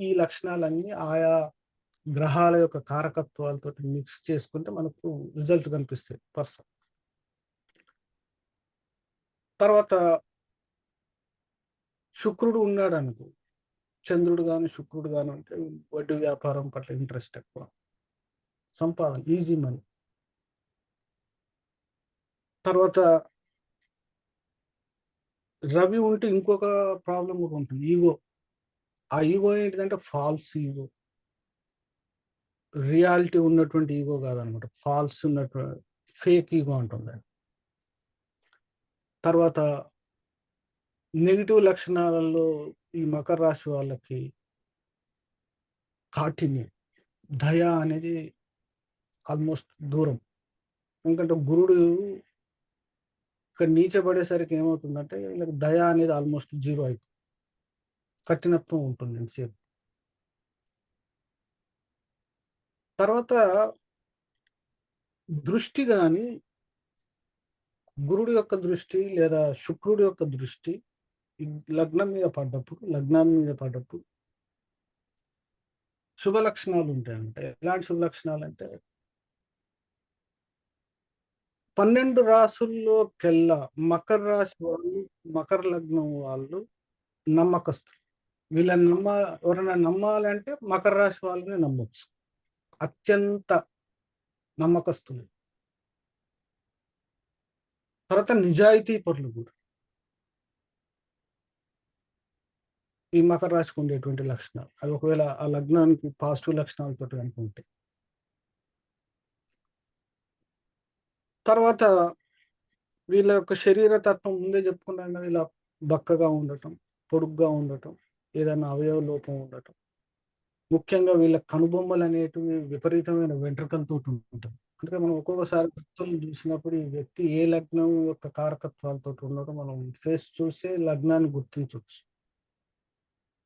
ఈ లక్షణాలన్నీ ఆయా గ్రహాల యొక్క కారకత్వాలతో మిక్స్ చేసుకుంటే మనకు రిజల్ట్ కనిపిస్తాయి పర్సన్. తర్వాత శుక్రుడు ఉన్నాడు అనుకో, చంద్రుడు కానీ శుక్రుడు కానీ ఉంటే వడ్డీ వ్యాపారం పట్ల ఇంట్రెస్ట్ ఎక్కువ, సంపాదన, ఈజీ మనీ. తర్వాత రవి ఉంటే ఇంకొక ప్రాబ్లం కూడా ఉంటుంది, ఈగో. ఆ ఈగో ఏంటిదంటే ఫాల్స్ ఈగో, రియాలిటీ ఉన్నటువంటి ఈగో కాదనమాట, ఫాల్స్ ఉన్నటువంటి ఫేక్ ఈగో ఉంటుంది. తర్వాత నెగిటివ్ లక్షణాలలో ఈ మకర రాశి వాళ్ళకి కాఠిన్యం, దయ అనేది ఆల్మోస్ట్ దూరం. ఎందుకంటే గురుడు ఇక్కడ నీచబడేసరికి ఏమవుతుందంటే వీళ్ళకి దయ అనేది ఆల్మోస్ట్ జీరో అయిపోతుంది, కఠినత్వం ఉంటుంది ఎంతసేపు. తర్వాత దృష్టి కానీ, గురుడు యొక్క దృష్టి లేదా శుక్రుడు యొక్క దృష్టి లగ్నాన్ని మీద పడ్డప్పుడు శుభ లక్షణాలు ఉంటాయంటే, ఎలాంటి శుభ లక్షణాలు అంటే 12 రాసుల్లోకెల్లా మకర రాశి వాళ్ళు, మకర లగ్నం వాళ్ళు నమ్మకస్తులు. వీళ్ళని ఎవరైనా నమ్మాలంటే మకర రాశి వాళ్ళని నమ్మొచ్చు, అత్యంత నమ్మకస్తులు. తర్వాత నిజాయితీ పరులు కూడా ఈ మకర రాశికి ఉండేటువంటి లక్షణాలు. అది ఒకవేళ ఆ లగ్నానికి పాజిటివ్ లక్షణాలతో అనుకుంటే. తర్వాత వీళ్ళ యొక్క శరీర తత్వం ముందే చెప్పుకున్నాం కదా, ఇలా బక్కగా ఉండటం, పొడుగ్గా ఉండటం, ఏదైనా అవయవ లోపం ఉండటం. ముఖ్యంగా వీళ్ళ కనుబొమ్మలు అనేటివి విపరీతమైన వెంట్రుకలతో ఉంటాయి. అందుకే మనం ఒక్కొక్కసారి వ్యక్తులను చూసినప్పుడు ఈ వ్యక్తి ఏ లగ్నం యొక్క కారకత్వాలతో ఉండటం మనం ఫేస్ చూసే లగ్నాన్ని గుర్తించవచ్చు.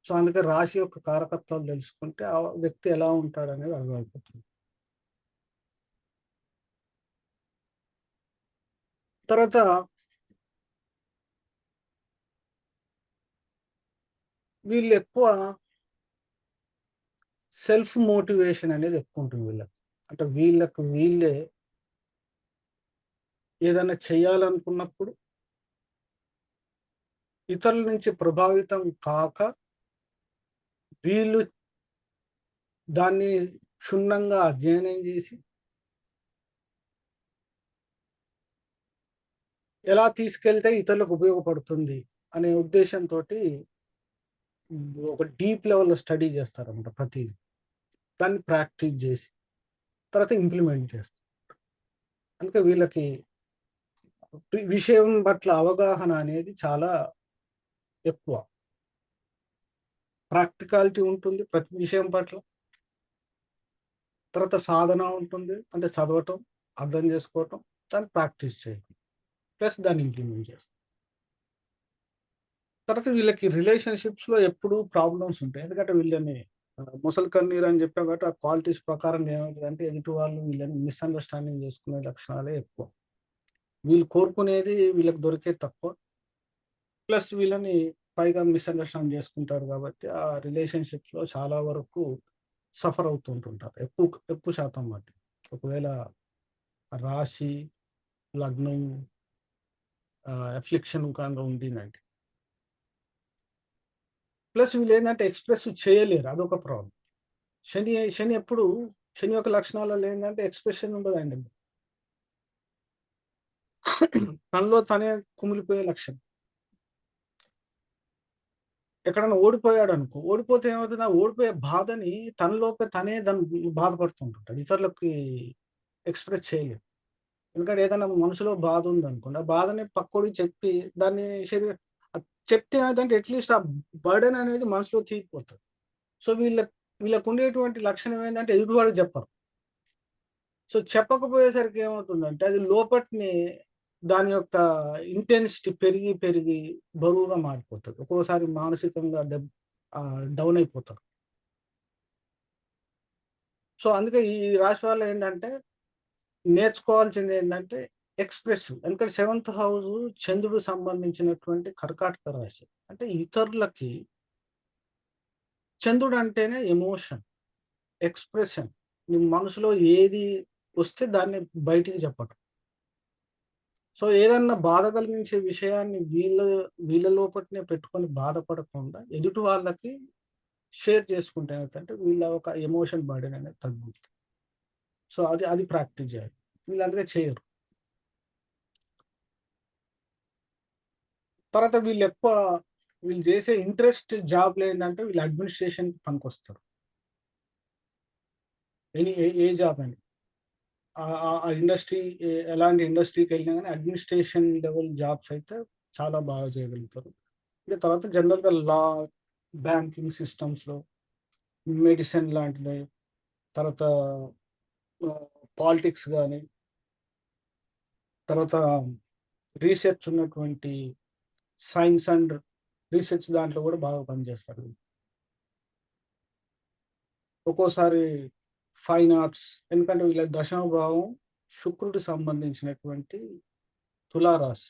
సో అందుకే రాశి యొక్క కారకత్వాలు తెలుసుకుంటే ఆ వ్యక్తి ఎలా ఉంటాడు అనేది అర్థమైపోతుంది. తర్వాత వీళ్ళు ఎక్కువ సెల్ఫ్ మోటివేషన్ అనేది ఎక్కువ ఉంటుంది వీళ్ళకి. అంటే వీళ్ళే ఏదైనా చేయాలనుకున్నప్పుడు ఇతరుల నుంచి ప్రభావితం కాక వీళ్ళు దాన్ని క్షుణ్ణంగా అధ్యయనం చేసి ఎలా తీసుకెళ్తే ఇతరులకు ఉపయోగపడుతుంది అనే ఉద్దేశంతో ఒక డీప్ లెవెల్లో స్టడీ చేస్తారన్నమాట ప్రతిదీ. దాన్ని ప్రాక్టీస్ చేసి తర్వాత ఇంప్లిమెంట్ చేస్తారు. అందుకే వీళ్ళకి విషయం పట్ల అవగాహన అనేది చాలా ఎక్కువ, ప్రాక్టికాలిటీ ఉంటుంది ప్రతి విషయం పట్ల. తర్వాత సాధన ఉంటుంది, అంటే చదవటం, అర్థం చేసుకోవటం, దాన్ని ప్రాక్టీస్ చేయటం, ప్లస్ దాన్ని ఇంప్లిమెంట్ చేస్తాం. తర్వాత వీళ్ళకి రిలేషన్షిప్స్లో ఎప్పుడు ప్రాబ్లమ్స్ ఉంటాయి, ఎందుకంటే వీళ్ళని ముసలి కన్నీరు అని చెప్పాం కాబట్టి ఆ క్వాలిటీస్ ప్రకారం ఏమవుతుందంటే ఎదుటి వాళ్ళు వీళ్ళని మిస్అండర్స్టాండింగ్ చేసుకునే లక్షణాలే ఎక్కువ. వీళ్ళు కోరుకునేది వీళ్ళకి దొరికేది తక్కువ, ప్లస్ వీళ్ళని పైగా మిస్అండర్స్టాండ్ చేసుకుంటారు కాబట్టి ఆ రిలేషన్షిప్స్లో చాలా వరకు సఫర్ అవుతుంటుంటారు ఎక్కువ శాతం మంది. ఒకవేళ రాశి లగ్నం అఫ్లిక్షన్ కానీ ఉండిందంటే, ప్లస్ వీళ్ళు ఏంటంటే ఎక్స్ప్రెస్ చేయలేరు, అదొక ప్రాబ్లం. శని యొక్క లక్షణాలలో ఏంటంటే ఎక్స్ప్రెషన్ ఉండదు అండి, తనలో తనే కుమిలిపోయే లక్షణం. ఎక్కడైనా ఓడిపోయాడు అనుకో, ఓడిపోతే ఏమవుతుంది, ఆ ఓడిపోయే బాధని తనలోపే తనే దాన్ని బాధపడుతుంటాడు, ఇతరులకి ఎక్స్ప్రెస్ చేయలేదు. ఎందుకంటే ఏదైనా మనసులో బాధ ఉంది అనుకోండి, ఆ బాధని పక్కోడికి చెప్పి దాన్ని చెప్తే ఏమైందంటే అట్లీస్ట్ ఆ బర్డెన్ అనేది మనసులో తీరిపోతుంది. సో వీళ్ళకు ఉండేటువంటి లక్షణం ఏంటంటే ఎదుటివాడికి చెప్పరు. సో చెప్పకపోయేసరికి ఏమవుతుందంటే అది లోపటిని దాని యొక్క ఇంటెన్సిటీ పెరిగి పెరిగి బరువుగా మారిపోతుంది. ఒక్కోసారి మానసికంగా డౌన్ అయిపోతారు. సో, అందుకే ఈ రాశి వాళ్ళు ఏందంటే నేర్చుకోవాల్సింది ఏందంటే ఎక్స్‌ప్రెసివ్. ఎందుకంటే సెవెంత్ హౌస్ చంద్రుడు సంబంధించినటువంటి కర్కాటక రాశి. అంటే ఇతరులకి చంద్రుడు అంటేనే ఎమోషన్, ఎక్స్‌ప్రెషన్. నీ మనసులో ఏది వస్తే దాన్ని బయటికి చెప్పటం. సో, ఏదన్నా బాధ కలిగించే విషయాన్ని వీళ్ళ లోపటనే పెట్టుకొని బాధపడకుండా ఎదుటి వాళ్ళకి షేర్ చేసుకుంటే ఏమైద్దంటే వీళ్ళ ఒక ఎమోషన్ బర్డెన్ అనేది తగ్గుద్ది. సో, అది ప్రాక్టీస్ చేయాలి. వీళ్ళు అందుకే చేయరు. తర్వాత వీళ్ళు చేసే ఇంట్రెస్ట్ జాబ్‌లో ఏందంటే వీళ్ళు అడ్మినిస్ట్రేషన్‌కి పనికొస్తారు. ఏ జాబ్ అయినా. ఆ ఇండస్ట్రీ ఎలాంటి ఇండస్ట్రీకెళ్ళినా గాని అడ్మినిస్ట్రేషన్ లెవెల్ జాబ్స్ అయితే చాలా బాగా చేయగలుగుతారు. ఇక తర్వాత జనరల్‌గా బ్యాంకింగ్ సిస్టమ్స్‌లో, మెడిసిన్ లాంటిది, తర్వాత పాలిటిక్స్ గాని, తర్వాత రీసెర్చ్ ఉన్నటువంటి సైన్స్ అండ్ రీసెర్చ్ దాంట్లో కూడా బాగా పనిచేస్తారు. ఒక్కోసారి ఫైన్ ఆర్ట్స్ ఎందుకంటే వీళ్ళ దశమ భావం శుక్రుడికి సంబంధించినటువంటి తులారాశి.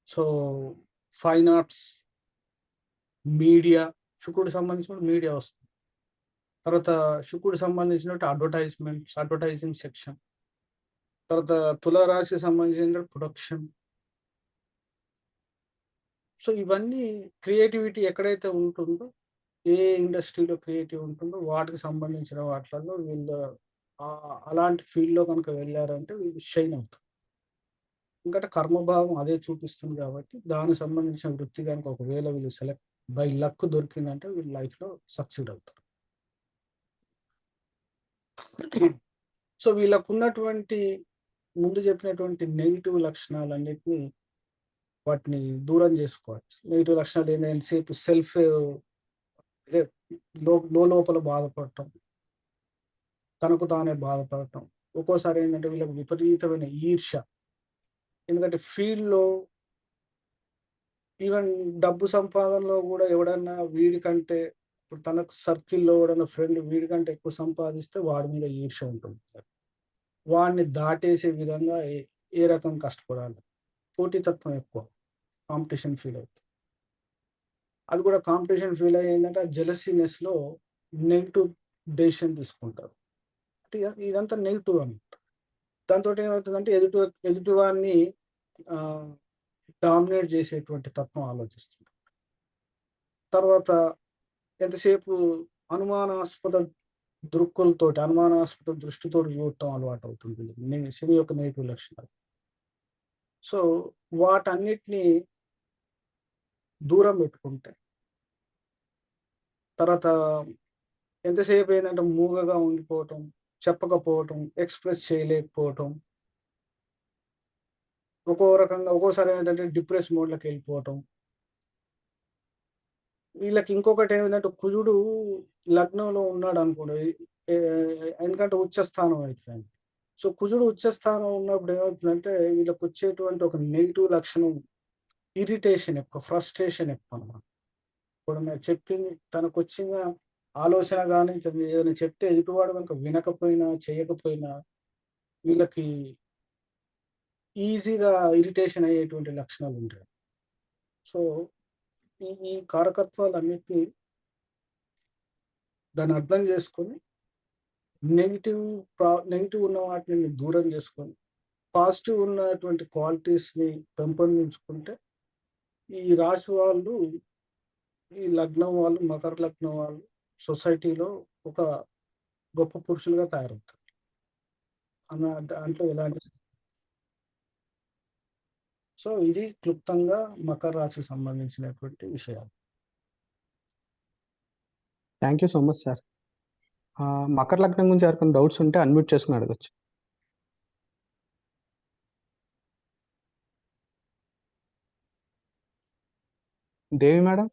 సో, ఫైన్ ఆర్ట్స్, మీడియా శుక్రుడికి సంబంధించిన మీడియా వస్తుంది. తర్వాత శుక్రుడికి సంబంధించినట్టు అడ్వర్టైజింగ్ సెక్షన్. తర్వాత తులారాశికి సంబంధించిన ప్రొడక్షన్. సో, ఇవన్నీ క్రియేటివిటీ ఎక్కడైతే ఉంటుందో, ఏ ఇండస్ట్రీలో క్రియేటివ్ ఉంటుందో వాటికి సంబంధించిన వాటిలలో వీళ్ళు అలాంటి ఫీల్డ్‌లో గనుక వెళ్లారంటే వీళ్ళు షైన్ అవుతారు. ఎందుకంటే కర్మభావం అదే చూపిస్తుంది కాబట్టి, దానికి సంబంధించిన వృత్తి గనుక ఒకవేళ వీళ్ళు సెలెక్ట్ బై లక్ దొరికిందంటే వీళ్ళు లైఫ్‌లో సక్సీడ్ అవుతారు. సో, వీళ్ళకున్నటువంటి ముందు చెప్పినటువంటి నెగెటివ్ లక్షణాలన్నిటిని వాటిని దూరం జేసుకోవాలి. నెగెటివ్ లక్షణాలు ఎంతసేపు అదే లోపల బాధపడటం, తనకు తానే బాధపడటం. ఒక్కోసారి ఏంటంటే వీళ్ళకి విపరీతమైన ఈర్ష్య. ఎందుకంటే ఫీల్డ్‌లో ఈవెన్ డబ్బు సంపాదనలో గూడా ఎవడన్నా వీడికంటే ఇప్పుడు తనకు సర్కిల్‌లో ఎవడన్నా ఫ్రెండ్ వీడికంటే ఎక్కువ సంపాదిస్తే వాడి మీద ఈర్ష్య ఉంటుంది. వాడిని దాటేసే విధంగా ఏ రకం కష్టపడాలి. పోటీతత్వం ఎక్కువ. కాంపిటీషన్ ఫీల్ అవుతుంది. అది కూడా కాంపిటీషన్ ఫీల్ అయ్యి ఏందంటే ఆ జెలసీనెస్‌లో నెగెటివ్ డెసిషన్ తీసుకుంటారు. అంటే ఇదంతా నెగెటివ్ అన్నమాట. దాంతోటి ఏమవుతుందంటే ఎదుటివాడిని ఆహ్, డామినేట్ చేసేటువంటి తత్వం ఆలోచిస్తుంది. తర్వాత ఎంతసేపు అనుమానాస్పద అనుమానాస్పద దృష్టితోటి చూడటం అలవాటవుతుంది. శని యొక్క నెగెటివ్ లక్షణాలు. సో, వాటన్నిటిని దూరం పెట్టుకుంటే తర్వాత ఎంతసేపు ఏందంటే మూగగా ఉండిపోవటం, చెప్పకపోవటం, ఎక్స్‌ప్రెస్ చేయలేకపోవటం. ఒక్కోసారి ఏంటంటే డిప్రెస్ మోడ్‌లోకెళ్ళిపోవటం. వీళ్ళకి ఇంకొకటి ఏంటంటే కుజుడు లగ్నంలో ఉన్నాడనుకోండి. ఏ ఎందుకంటే ఉచ్చ స్థానం అయితదండి. సో, కుజుడు ఉచ్చ స్థానం ఉన్నప్పుడు ఏమవుతుందంటే వీళ్ళకొచ్చేటువంటి ఒక నెగెటివ్ లక్షణం ఇరిటేషన్ ఎక్కువ, ఫ్రస్ట్రేషన్ ఎక్కువనమాట. ఇప్పుడు నేను చెప్పింది తనకొచ్చిన ఆలోచన గాని, తను ఏదైనా చెప్తే ఎదుటివాడు గనుక వినకపోయినా, చేయకపోయినా వీళ్ళకి ఈజీగా ఇరిటేషన్ అయ్యేటువంటి లక్షణాలుంటాయి. సో, ఈ కారకత్వాలన్నిటిని దాన్ని అర్థం చేసుకొని నెగెటివ్ ఉన్న వాటిని దూరం చేసుకొని, పాజిటివ్ ఉన్నటువంటి క్వాలిటీస్‌ని పెంపొందించుకుంటే, ఈ రాశి వాళ్ళు, ఈ లగ్నం వాళ్ళు, మకర లగ్నం వాళ్ళు సొసైటీలో ఒక గొప్ప పురుషులుగా తయారవుతారు. దాంట్లో ఎలాంటి సో, ఇది క్లుప్తంగా మకర రాశికి సంబంధించినటువంటి విషయాలు. Thank you so much sir. Makar లగ్నం గురించి ఎవరికైనా డౌట్స్ ఉంటే అన్మ్యూట్ చేసుకొని అడగొచ్చు. దేవి మేడం?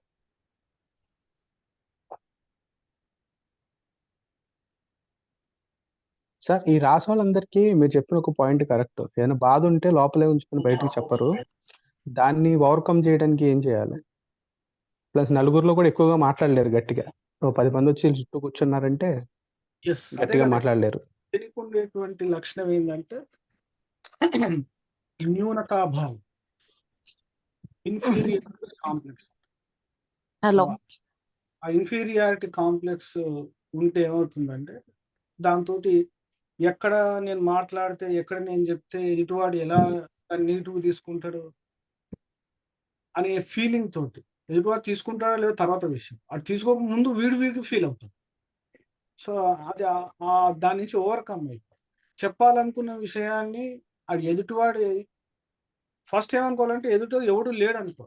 సార్ ఈ రాసి వాళ్ళందరికీ మీరు చెప్పిన ఒక పాయింట్ కరెక్ట్. ఏదైనా బాధ ఉంటే లోపలే ఉంచుకొని బయటికి చెప్పరు. దాన్ని ఓవర్కమ్ చేయడానికి ఏం చేయాలి? ప్లస్ నలుగురిలో కూడా ఎక్కువగా మాట్లాడలేరు గట్టిగా. ఓ 10 మంది వచ్చి చుట్టూ కూర్చున్నారంటే ఎస్ అదే గట్టిగా కదా మాట్లాడలేరు. దీనికి ఉండేటువంటి లక్షణం ఏంటంటే న్యూనతాభావం, ఇన్ఫీరియారిటీ కాంప్లెక్స్. హలో. ఆ ఇన్ఫీరియారిటీ కాంప్లెక్స్ ఉంటే ఏమవుతుందంటే దాంతో ఎక్కడ నేను మాట్లాడితే ఎక్కడ నేను చెప్తే ఎదుటివాడు ఎలా నీటుగా తీసుకుంటాడు అనే ఫీలింగ్ తోటి, ఎదుటివాడు తీసుకుంటాడో లేదో తర్వాత విషయం, అది తీసుకోక ముందు వీడికి ఫీల్ అవుతాడు. సో అది దాని నుంచి ఓవర్కమ్ అయిపోయి చెప్పాలనుకున్న విషయాన్ని అది ఎదుటివాడు ఫస్ట్ ఏమనుకోవాలంటే ఎదుట ఎవడు లేడు అనుకో,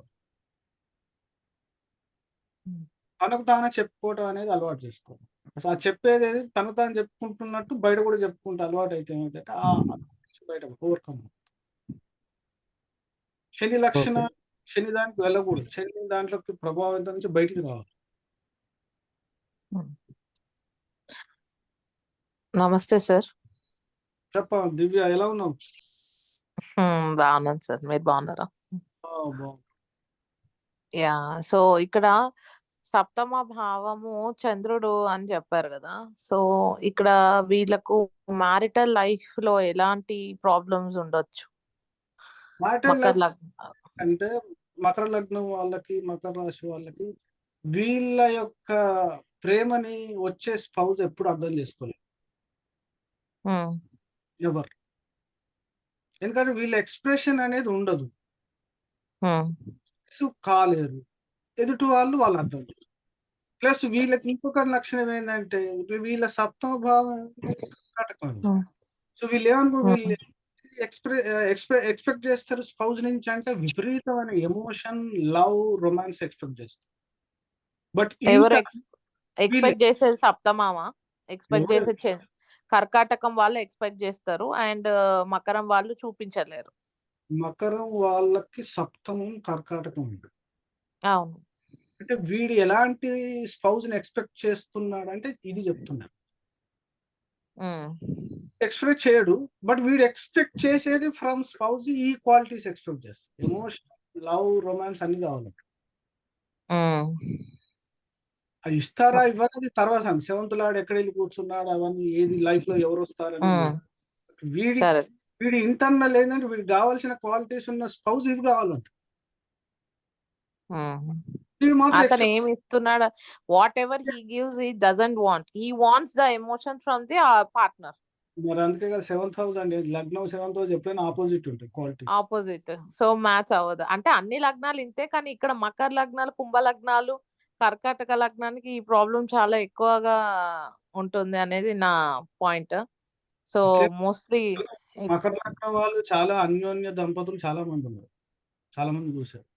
తనకు తానే చెప్పుకోవడం అనేది అలవాటు చేసుకోవాలి. అసలు ఆ చెప్పేది తను తాను చెప్పుకుంటున్నట్టు బయట కూడా చెప్పుకుంటే అలవాటు అయితే ఏమైతే బయట ఓవర్కమ్. శని లక్షణ, శని దానికి వెళ్ళకూడదు, శని దాంట్లోకి ప్రభావితం నుంచి బయటికి రావాలి. నమస్తే సార్. చెప్ప దివ్య, ఎలా ఉన్నావు? బాగున్నాను సార్, మీరు బాగున్నారా? బాగుంది. యా. సో ఇక్కడ సప్తమ భావము చంద్రుడు అని చెప్పారు కదా. సో ఇక్కడ వీళ్ళకు మ్యారిటల్ లైఫ్ లో ఎలాంటి ప్రాబ్లమ్స్ ఉండొచ్చు? మకర లగ్నం అంటే మకర లగ్నం వాళ్ళకి, మకర రాశి వాళ్ళకి వీళ్ళ యొక్క ప్రేమని వచ్చే స్పౌజ్ ఎప్పుడు అర్థం చేసుకోలేదు ఎవరు. ఎందుకంటే వీళ్ళ ఎక్స్ప్రెషన్ అనేది ఉండదు, కాలేరు, ఎదుటి వాళ్ళు అర్థం చేసుకోరు. ప్లస్ వీళ్ళకి ఇంకొక లక్షణం ఏంటంటే వీళ్ళ సప్తమ భావం కటకం. సో వీళ్ళు ఏమనుకో, వీళ్ళు ఎక్స్పెక్ట్ చేస్తారు స్పౌజ్ నుంచి అంటే విపరీతమైన ఎమోషన్, లవ్, రొమాన్స్ ఎక్స్పెక్ట్ చేస్తారు. బట్ ఎవరు ఎక్స్పెక్ట్ చేసేది? సప్తమామా ఎక్స్పెక్ట్ చేసే కర్కాటకం వాళ్ళు ఎక్స్పెక్ట్ చేస్తారు, అండ్ మకరం వాళ్ళు చూపించలేరు. మకరం వాళ్ళకి సప్తమం, కర్కాటకం ఉంది. అవును. అంటే వీడు ఎలాంటి స్పౌజ్ ని ఎక్స్పెక్ట్ చేస్తున్నాడు అంటే ఇది చెప్తున్నాడు. ఎక్స్పెక్ట్ చేయడు, బట్ వీడు ఎక్స్పెక్ట్ చేసేది ఫ్రమ్ స్పౌజ్ ఈ క్వాలిటీస్ ఎక్స్పెక్ట్ చేస్తాడు. ఎమోషన్, లవ్, రొమాన్స్ అన్ని కావాలంట. అది ఇస్తారా ఇవ్వని తర్వాత సెవెంత్ లాడ్ ఎక్కడ వెళ్ళి కూర్చున్నాడు అవన్నీ, ఏది లైఫ్ లో ఎవరు వస్తారని. వీడి ఇంటర్నల్ ఏంటంటే వీడికి కావాల్సిన క్వాలిటీస్ ఉన్న స్పౌజ్ ఇవి కావాలంట. అతను ఏమి ఇస్తున్నాడు? What ever he gives he doesn't want, he wants the emotion from the partner. మరి అందుకే కదా 7th హౌస్ అండి, లగ్నం 7th హౌస్ ఎప్పుడైనా ఆపోజిట్ ఉంటాయి క్వాలిటీస్. ఆపోజిట్, సో మ్యాచ్ అవ్వదు. అంటే అన్ని లగ్నాలు ఇంతే, కానీ ఇక్కడ మకర లగ్నాలు, కుంభ లగ్నాలు, కర్కాటక లగ్నానికి ఈ ప్రాబ్లం చాలా ఎక్కువగా ఉంటుంది అనేది నా పాయింట్. సో మోస్ట్లీ మకర లగ్నం వాళ్ళు చాలా అన్యోన్య దంపతులు చాలా మంది ఉన్నారు, చాలా మంది చూసారు.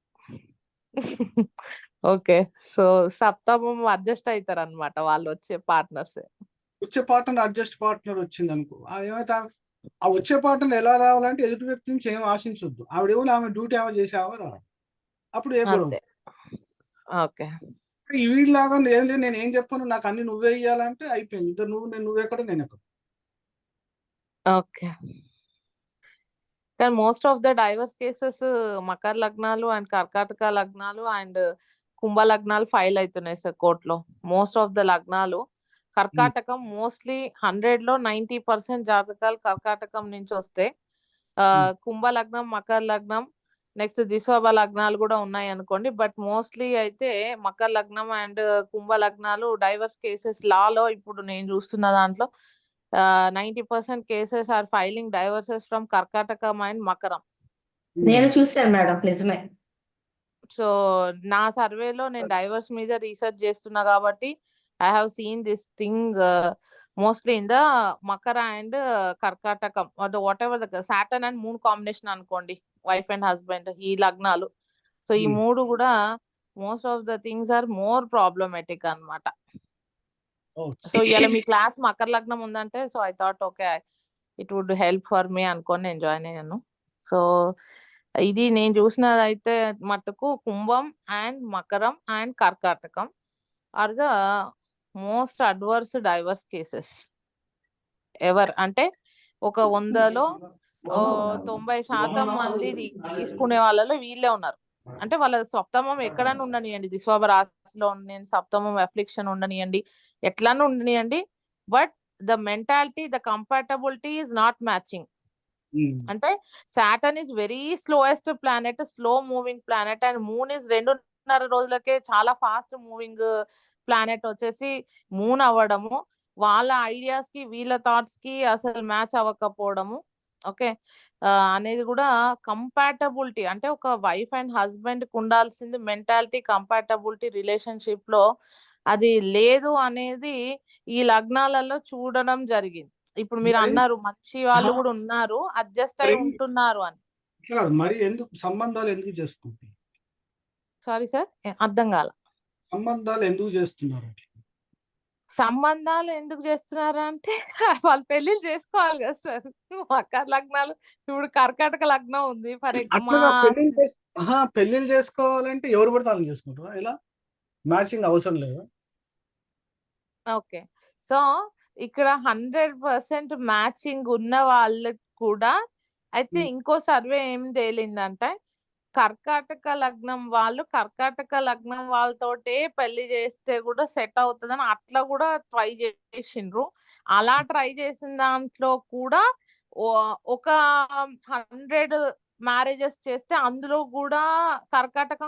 ఓకే. సో సప్తమం అడ్జస్ట్ అవుతారు అనమాట వాళ్ళు వచ్చే పార్ట్నర్స్. వచ్చే పార్ట్నర్ అడ్జస్ట్ పార్ట్నర్ వచ్చింది అనుకో, ఏమైతే ఆ వచ్చే పార్ట్నర్ ఎలా రావాలంటే ఎదుటి వ్యక్తి నుంచి ఏం ఆశించొద్దు, ఆవిడేమో ఆమె డ్యూటీ ఏమో చేసావా రా, అప్పుడు ఏ గొడవ. ఓకే. వీడిలాగా ఏం లేదు, నేను ఏం చెప్పాను, నాకు అన్ని నువ్వే ఇయ్యాలంటే అయిపోయింది. ఇద్దరు నువ్వెక్కడ నేను ఎక్కడ. ఓకే. కానీ most of the divorce cases మకర లగ్నాలు అండ్ కర్కాటక లగ్నాలు అండ్ కుంభ లగ్నాలు ఫైల్ అవుతున్నాయి సార్ కోర్టులో. మోస్ట్ ఆఫ్ ద లగ్నాలు కర్కాటకం, మోస్ట్లీ 100లో 90% జాతకాలు కర్కాటకం నుంచి వస్తే, కుంభ లగ్నం, మకర లగ్నం, నెక్స్ట్ దిశోభ లగ్నాలు కూడా ఉన్నాయి అనుకోండి. బట్ మోస్ట్లీ అయితే మకర లగ్నం అండ్ కుంభ లగ్నాలు డైవర్స్ కేసెస్ లాలో ఇప్పుడు నేను చూస్తున్న దాంట్లో 90% cases are filing divorces from కర్కాటకం అండ్ మకరం. నేను చూసాను మేడం, నిజమే. సో నా సర్వేలో నేను డైవర్స్ మీద రీసెర్చ్ చేస్తున్నా కాబట్టి I have seen this thing mostly in the మకర అండ్ కర్కాటకం, whatever the Saturn and moon combination అనుకోండి, వైఫ్ అండ్ హస్బెండ్, ఈ లగ్నాలు. సో ఈ మూడు కూడా most of the things are more problematic అన్నమాట. సో ఇలా మీ క్లాస్ మకర లగ్నం ఉందంటే, so I thought okay it would help for me అనుకొని నేను జాయిన్ అయ్యాను. సో ఇది నేను చూసినదైతే మట్టుకు కుంభం అండ్ మకరం అండ్ కర్కాటకం are the most adverse divorce cases ever అంటే ఒక 100లో 90% మంది తీసుకునే వాళ్ళలో వీళ్ళే ఉన్నారు. అంటే వాళ్ళ సప్తమం ఎక్కడన్నా ఉండనియండి, దిస్వాబ రాశిలో ఉండనియండి, సప్తమం అఫ్లిక్షన్ ఉండనియండి, ఎట్లన్నా ఉండనియండి, but the mentality, the compatibility is not matching. అంటే Saturn is very slowest planet, slow moving planet, and moon is 2.5 రోజులకే చాలా ఫాస్ట్ మూవింగ్ ప్లానెట్ వచ్చేసి మూన్ అవ్వడము, వాళ్ళ ఐడియాస్ కి వీళ్ళ థాట్స్ కి అసలు మ్యాచ్ అవ్వకపోవడము. ఓకే, అనేది కూడా కంపాటబిలిటీ అంటే ఒక వైఫ్ అండ్ హస్బెండ్ కి ఉండాల్సింది మెంటాలిటీ, కంపాటబిలిటీ రిలేషన్షిప్ లో అది లేదు అనేది ఈ లగ్నాలలో చూడడం జరిగింది. ఇప్పుడు మీరు మరి అన్నారు మంచి వాళ్ళు కూడా ఉన్నారు, అడ్జస్ట్ అయి మరి ఉంటున్నారు అని. ఇట్లా మరి ఎందుకు సంబంధాలు ఎందుకు చేసుకుంటాయి? సారీ సార్, అర్థం కాల. సంబంధాలు ఎందుకు చేస్తున్నారు? సంబంధాలు ఎందుకు చేస్తున్నారు అంటే వాళ్ళు పెళ్లిళ్ళు చేసుకోవాలి కదా సార్. మకర లగ్నాలు, ఇప్పుడు కర్కాటక లగ్నం ఉంది ఫర్ అట్లా పెళ్లిళ్ళు చేసుకోవాలంటే ఎవరు పడితే వాళ్ళు చేసుకుంటారా? ఇలా మ్యాచింగ్ అవసరం లేదా? ఓకే, సో ఇక్కడ 100% మ్యాచింగ్ ఉన్న వాళ్ళకి కూడా అయితే ఇంకో సర్వే ఏం తేలిందంటే కర్కాటక లగ్నం వాళ్ళు కర్కాటక లగ్నం వాళ్ళతోటే పెళ్లి చేస్తే కూడా సెట్ అవుతుందని అట్లా కూడా ట్రై చేసిండ్రు. అలా ట్రై చేసిన దాంట్లో కూడా ఒక 100 మ్యారేజెస్ చేస్తే అందులో కూడా కర్కాటక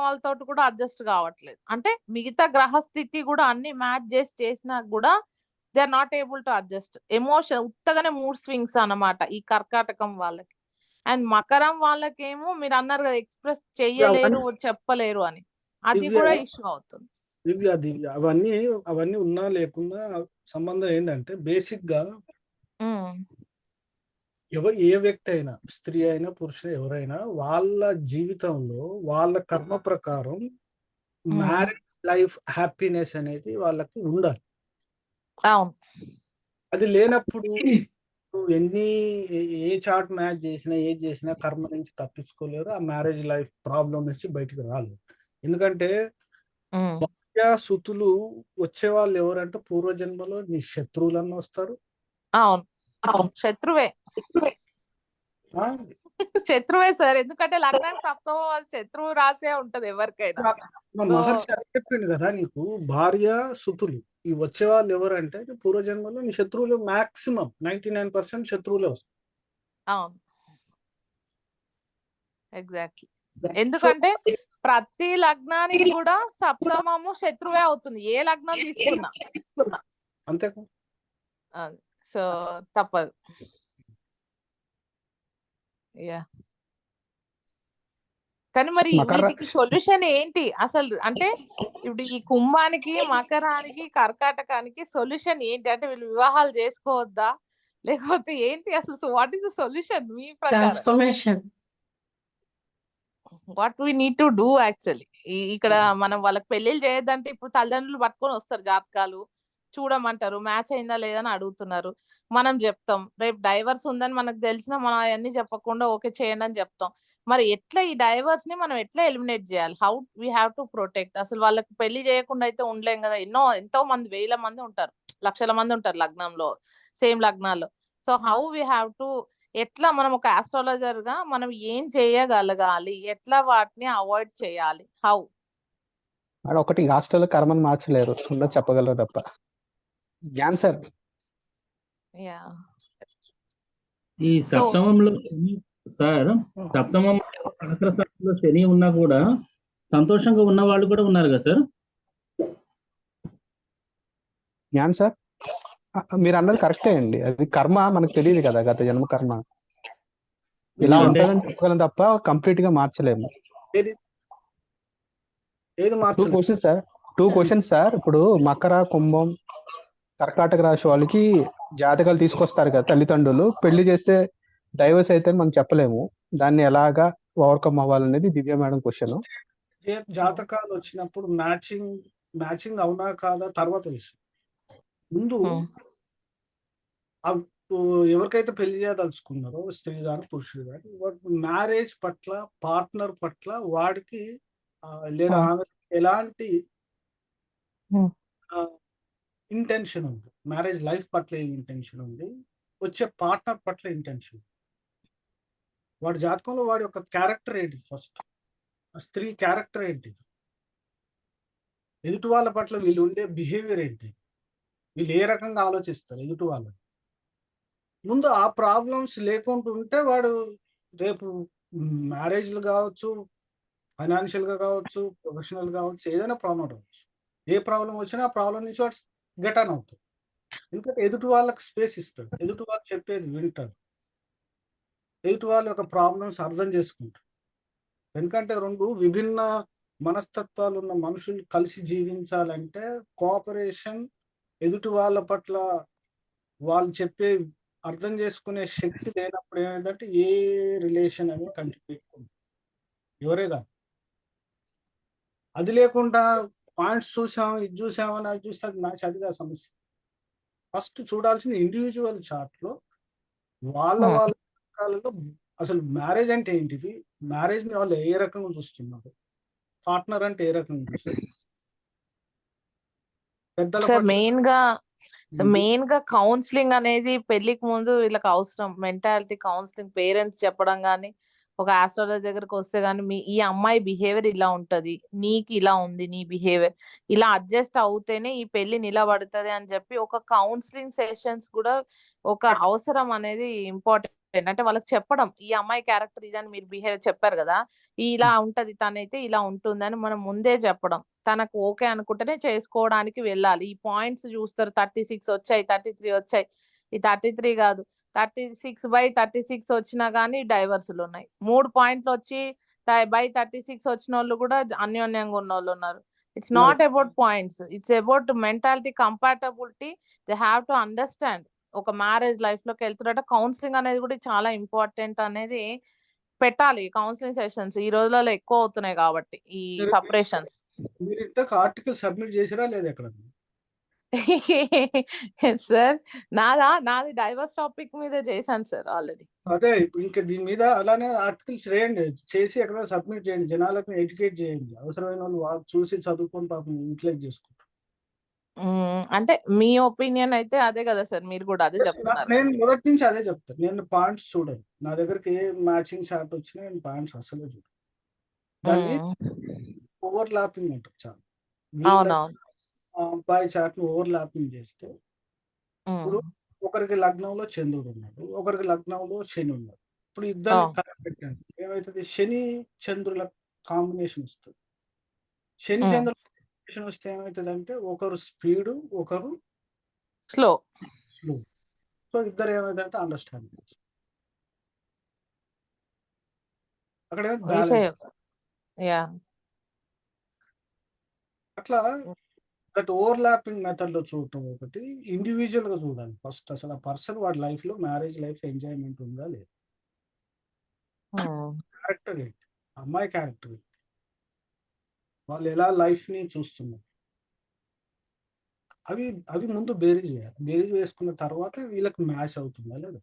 వాళ్ళతో కూడా అడ్జస్ట్ కావట్లేదు. అంటే మిగతా గ్రహస్థితి కూడా అన్ని మ్యాచ్ చేసినా కూడా they are not able to adjust. Emotion ఉత్తగానే మూడ్ స్వింగ్స్ అన్నమాట ఈ కర్కాటకం వాళ్ళకి. అండ్ మకరం వాళ్ళకేమో మీరు అన్నారు కదా ఎక్స్ప్రెస్ చెయ్యలేరు, చెప్పలేరు అని, అది కూడా ఇష్యూ అవుతుంది. దివ్య అవన్నీ ఉన్నా లేకున్నా సంబంధం ఏంటంటే బేసిక్ గా ఏ వ్యక్తి అయినా, స్త్రీ అయినా పురుషుడు ఎవరైనా వాళ్ళ జీవితంలో వాళ్ళ కర్మ ప్రకారం మ్యారేజ్ లైఫ్ హ్యాపీనెస్ అనేది వాళ్ళకి ఉండాలి. అవును, అది లేనప్పుడు ఏ చార్ట్ మ్యాచ్ చేసినా ఏది చేసినా కర్మ నుంచి తప్పించుకోలేరు, ఆ మ్యారేజ్ లైఫ్ ప్రాబ్లం నుంచి బయటకు రాలేదు. ఎందుకంటే సుతులు వచ్చే వాళ్ళు ఎవరంటే పూర్వజన్మలో నీ శత్రువులన్నీ వస్తారు. అవును, శత్రువే శత్రువే సార్, ఎందుకంటే లగ్నానికి సప్తమ శత్రువు రాసే ఉంటది ఎవరికైనా. మహర్షి అది చెప్పింది కదా నీకు, భార్య సుతులు ఈ వచ్చే వాళ్ళు ఎవరంటే పూర్వజన్మలో నీ శత్రువులు మాక్సిమం 99% శత్రువులే వస్తారు. అవును, ఎగ్జాక్ట్లీ. ఎందుకంటే ప్రతి లగ్నానికి కూడా సప్తమము శత్రువే అవుతుంది, ఏ లగ్నం తీసుకున్నా. అంతే, సో తప్పదు. యా, కానీ మరి వీటికి సొల్యూషన్ ఏంటి అసలు? అంటే ఇప్పుడు ఈ కుంభానికి, మకరానికి, కర్కాటకానికి సొల్యూషన్ ఏంటి? అంటే వీళ్ళు వివాహాలు చేసుకోవద్దా లేకపోతే ఏంటి అసలు? So what is the solution మీ ప్రకారం? Transformation. What we need to do actually. ఇక్కడ మనం వాళ్ళకి పెళ్లిళ్ళు చేయొద్దంటే ఇప్పుడు తల్లిదండ్రులు పట్టుకొని వస్తారు, జాతకాలు చూడమంటారు, మ్యాచ్ అయిందా లేదని అడుగుతున్నారు, మనం చెప్తాం. రేపు డైవర్స్ ఉందని మనకు తెలిసినా మనం అవన్నీ చెప్పకుండా ఓకే చేయండి అని చెప్తాం. మరి ఎట్లా ఈ డైవర్స్ ని మనం ఎట్లా ఎలిమినేట్ చేయాలి? How we have to protect? అసలు వాళ్ళకి పెళ్లి చేయకుండా అయితే ఉండలేం కదా, ఎంతో మంది, వేల మంది ఉంటారు, లక్షల మంది ఉంటారు లగ్నంలో, సేమ్ లగ్నాల్లో. So how we have to, ఎట్లా మనం ఒక ఆస్ట్రాలజర్ గా మనం ఏం చేయగలగాలి, ఎట్లా వాటిని అవాయిడ్ చేయాలి, హౌ? ఒకటి హాస్టల్ కర్మను మార్చలేరు, ఉండదు చెప్పగలరు తప్ప. జ్ఞాన్ సార్, ఈ సప్తమంలో సార్, సప్తమం సహస్రస్థానంలో శని ఉన్నా కూడా సంతోషంగా ఉన్న వాళ్ళు కూడా ఉన్నారు కదా సార్? జ్ఞాన్ సార్, మీరు అన్నది కరెక్టే అండి. అది కర్మ మనకు తెలియదు కదా, గత జన్మ కర్మ ఇలా ఉంటుందని చెప్పగలం తప్ప కంప్లీట్ గా మార్చలేము. Two questions sir. ఇప్పుడు మకర, కుంభం, కర్కాటక రాశి వాళ్ళకి జాతకాలు తీసుకొస్తారు కదా తల్లిదండ్రులు, పెళ్లి చేస్తే డైవర్స్ అయితే మనం చెప్పలేము, దాన్ని ఎలాగా ఓవర్కమ్ అవ్వాలనేది దివ్య మేడం క్వశ్చన్. జాతకాలు వచ్చినప్పుడు మ్యాచింగ్ అవునా కాదా తర్వాత విషయం. ముందు ఎవరికైతే పెళ్లి చేయదలుచుకున్నారో స్త్రీ గాని పురుషుడు గాని, మ్యారేజ్ పట్ల, పార్ట్నర్ పట్ల వాడికి లేదా ఆమె ఎలాంటి ఇంటెన్షన్ ఉంది, మ్యారేజ్ లైఫ్ పట్ల ఏం ఇంటెన్షన్ ఉంది, వచ్చే పార్ట్నర్ పట్ల ఇంటెన్షన్. వాడి జాతకంలో వాడి యొక్క క్యారెక్టర్ ఏంటి, ఫస్ట్ ఆ స్త్రీ క్యారెక్టర్ ఏంటి, ఎదుటి వాళ్ళ పట్ల వీళ్ళు ఉండే బిహేవియర్ ఏంటి, వీళ్ళు ఏ రకంగా ఆలోచిస్తారు ఎదుటి వాళ్ళు. ముందు ఆ ప్రాబ్లమ్స్ లేకుండా ఉంటే వాడు రేపు మ్యారేజ్లు కావచ్చు, ఫైనాన్షియల్గా కావచ్చు, ప్రొఫెషనల్ కావచ్చు, ఏదైనా ప్రాబ్లం రావచ్చు. ఏ ప్రాబ్లం వచ్చినా ఆ ప్రాబ్లం నుంచి వాడు గెట్ ఆన్ అవుతాడు. ఎందుకంటే ఎదుటి వాళ్ళకి స్పేస్ ఇస్తాడు, ఎదుటి వాళ్ళు చెప్పేది వింటాడు, ఎదుటి వాళ్ళ యొక్క ప్రాబ్లమ్స్ అర్థం చేసుకుంటాడు. ఎందుకంటే రెండు విభిన్న మనస్తత్వాలు ఉన్న మనుషులు కలిసి జీవించాలంటే కోఆపరేషన్, ఎదుటి వాళ్ళ పట్ల వాళ్ళు చెప్పే అర్థం చేసుకునే శక్తి లేనప్పుడు ఏమైందంటే ఏ రిలేషన్ అనేది కంటిన్యూ అయిపోతుంది. ఎవరే కాదు, అది లేకుండా పాయింట్స్ చూసాం, ఇది చూసామని అది చూస్తే అది మ్యాచ్, అది కాదు సమస్య. ఫస్ట్ చూడాల్సింది ఇండివిజువల్ చార్ట్లో వాళ్ళ వాళ్ళ రకాలలో అసలు మ్యారేజ్ అంటే ఏంటిది, మ్యారేజ్ని వాళ్ళు ఏ రకంగా చూస్తున్నారు, పార్ట్నర్ అంటే ఏ రకంగా చూస్తారు, పెద్దల సార్ పట్ల మెయిన్ గా కౌన్సిలింగ్ అనేది పెళ్లికి ముందు వీళ్ళకి అవసరం. మెంటాలిటీ కౌన్సిలింగ్ పేరెంట్స్ చెప్పడం గానీ, ఒక ఆస్ట్రాలజర్ దగ్గరకు వస్తే గానీ ఈ అమ్మాయి బిహేవియర్ ఇలా ఉంటది, నీకు ఇలా ఉంది నీ బిహేవియర్, ఇలా అడ్జస్ట్ అవుతేనే ఈ పెళ్లి నిలబడుతుంది అని చెప్పి ఒక కౌన్సిలింగ్ సెషన్స్ కూడా ఒక అవసరం అనేది ఇంపార్టెంట్. అంటే వాళ్ళకి చెప్పడం, ఈ అమ్మాయి క్యారెక్టర్ ఇదని మీరు బిహేవియర్ చెప్పారు కదా, ఇలా ఉంటది తనైతే ఇలా ఉంటుందని మనం ముందే చెప్పడం. తనకు ఓకే అనుకుంటేనే చేసుకోవడానికి వెళ్ళాలి. ఈ పాయింట్స్ చూస్తారు, 36 వచ్చాయి, 33 వచ్చాయి, ఈ 33 కాదు 36/36 వచ్చినా కానీ డైవర్సులు ఉన్నాయి. 3 పాయింట్లు వచ్చి బై 36 వచ్చిన వాళ్ళు కూడా అన్యోన్యంగా ఉన్న వాళ్ళు ఉన్నారు. It's not about points, it's about mentality compatibility. They have to understand. ఒక మ్యారేజ్ లైఫ్ లోకి వెళ్తున్నట్టు కౌన్సిలింగ్ అనేది కూడా చాలా ఇంపార్టెంట్ అనేది పెట్టాలి. కౌన్సిలింగ్ సెషన్స్ ఈ రోజులలో ఎక్కువ అవుతున్నాయి కాబట్టి ఈ సపరేషన్స్. మీరు ఇంతకు ఆర్టికల్ సబ్మిట్ చేసిరా లేదా ఎక్కడ? సార్ నాది డైవర్స్ టాపిక్ మీద చేశాను సార్ ఆల్రెడీ. అదే ఇప్పుడు ఇంకా దీని మీద అలానే ఆర్టికల్స్ రాయండి, చేసి ఎక్కడ సబ్మిట్ చేయండి, జనాలకు ఎడ్యుకేట్ చేయండి. అవసరమైన వాళ్ళు చూసి చదువుకొని పాపం యూటిలైజ్ చేసుకుంటారు. అంటే మీ ఒపీనియన్ అయితే అదే కదా సార్, మీరు కూడా అదే చెప్తున్నారు. నేను మొదటి నుంచి అదే చెప్తాను. నేను పాయింట్స్ చూడండి, నా దగ్గరికి ఏ మ్యాచింగ్ షార్ట్ వచ్చినా నేను పాయింట్స్ అసలు చూడండి. దాన్ని ఓవర్ ల్యాపింగ్ ఉంటుంది చాలా. అవునవును. అబ్బాయి చార్ట్ ను ఓవర్ ల్యాపింగ్ చేస్తే ఇప్పుడు ఒకరికి లగ్నంలో చంద్రుడు ఉన్నాడు, ఒకరికి లగ్నంలో శని ఉన్నాడు. ఇప్పుడు ఇద్దరిని కలిపి పెట్టండి, ఏమవుతుంది, శని చంద్రుల కాంబినేషన్ వస్తుంది. శని చంద్రుల కాంబినేషన్ వస్తే ఏమవుతుంది అంటే ఒకరు స్పీడు, ఒకరు స్లో. సో ఇద్దరు ఏమైందంటే అండర్స్టాండింగ్ అక్కడ అట్లా దట్ ఓవర్ ల్యాపింగ్ మెథడ్ లో చూడటం ఒకటి, ఇండివిజువల్ గా చూడాలి ఫస్ట్. అసలు ఆ పర్సన్ వాడి లైఫ్ లో మ్యారేజ్ లైఫ్ ఎంజాయ్మెంట్ ఉందా లేదు, క్యారెక్టర్ ఏంటి, అమ్మాయి క్యారెక్టర్ ఏంటి, వాళ్ళు ఎలా లైఫ్ ని చూస్తున్నారు, అవి అవి ముందు బేరీజ్ చేయాలి. బేరీజ్ వేసుకున్న తర్వాత వీళ్ళకి మ్యాచ్ అవుతుందా లేదా.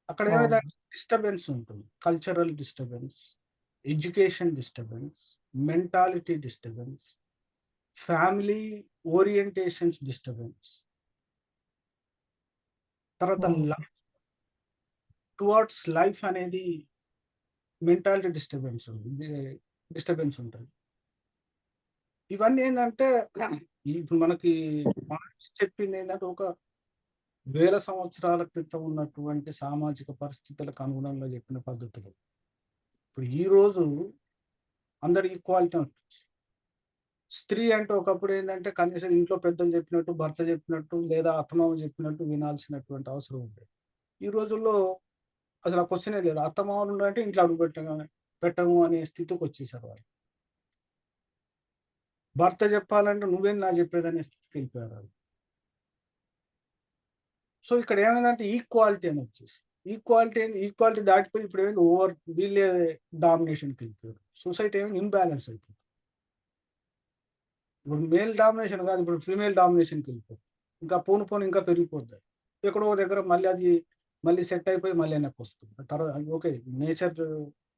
అక్కడ ఏమైనా డిస్టర్బెన్స్ ఉంటుంది, cultural disturbance, education disturbance, mentality disturbance, family orientations disturbance, తర్వాత లైఫ్ టువర్డ్స్ లైఫ్ అనేది మెంటాలిటీ డిస్టర్బెన్స్ ఉంటుంది. ఇవన్నీ ఏంటంటే ఇప్పుడు మనకి చెప్పింది ఏంటంటే ఒక 1000 సంవత్సరాల క్రితం ఉన్నటువంటి సామాజిక పరిస్థితులకు అనుగుణంగా చెప్పిన పద్ధతులు. ఇప్పుడు ఈ రోజు అందరు ఈక్వాలిటీ ఉంటుంది. స్త్రీ అంటే ఒకప్పుడు ఏంటంటే కనీసం ఇంట్లో పెద్దలు చెప్పినట్టు, భర్త చెప్పినట్టు లేదా అత్తమామ చెప్పినట్టు వినాల్సినటువంటి అవసరం ఉంది. ఈ రోజుల్లో అసలు ఆ క్వశ్చనే లేదు. అత్తమామలు ఉన్నారంటే ఇంట్లో అడుగు పెట్టము అనే స్థితికి వచ్చేసారు వాళ్ళు. భర్త చెప్పాలంటే నువ్వేం నా చెప్పేదనే స్థితికి వెళ్ళిపోయారు వాళ్ళు. సో ఇక్కడ ఏమైందంటే ఈక్వాలిటీ అని వచ్చేసి, ఈక్వాలిటీ దాటిపోయి ఇప్పుడు ఏమైంది, వీళ్ళే డామినేషన్కి వెళ్ళిపోయారు. సొసైటీ ఏమైంది, ఇంబ్యాలెన్స్ అయిపోయింది. ఇప్పుడు మేల్ డామినేషన్ కాదు, ఇప్పుడు ఫీమేల్ డామినేషన్కి వెళ్ళిపోతుంది. ఇంకా పోను ఇంకా పెరిగిపోతుంది. ఎక్కడో దగ్గర మళ్ళీ సెట్ అయిపోయి మళ్ళీ వెనక్కి వస్తుంది. తర్వాత ఓకే,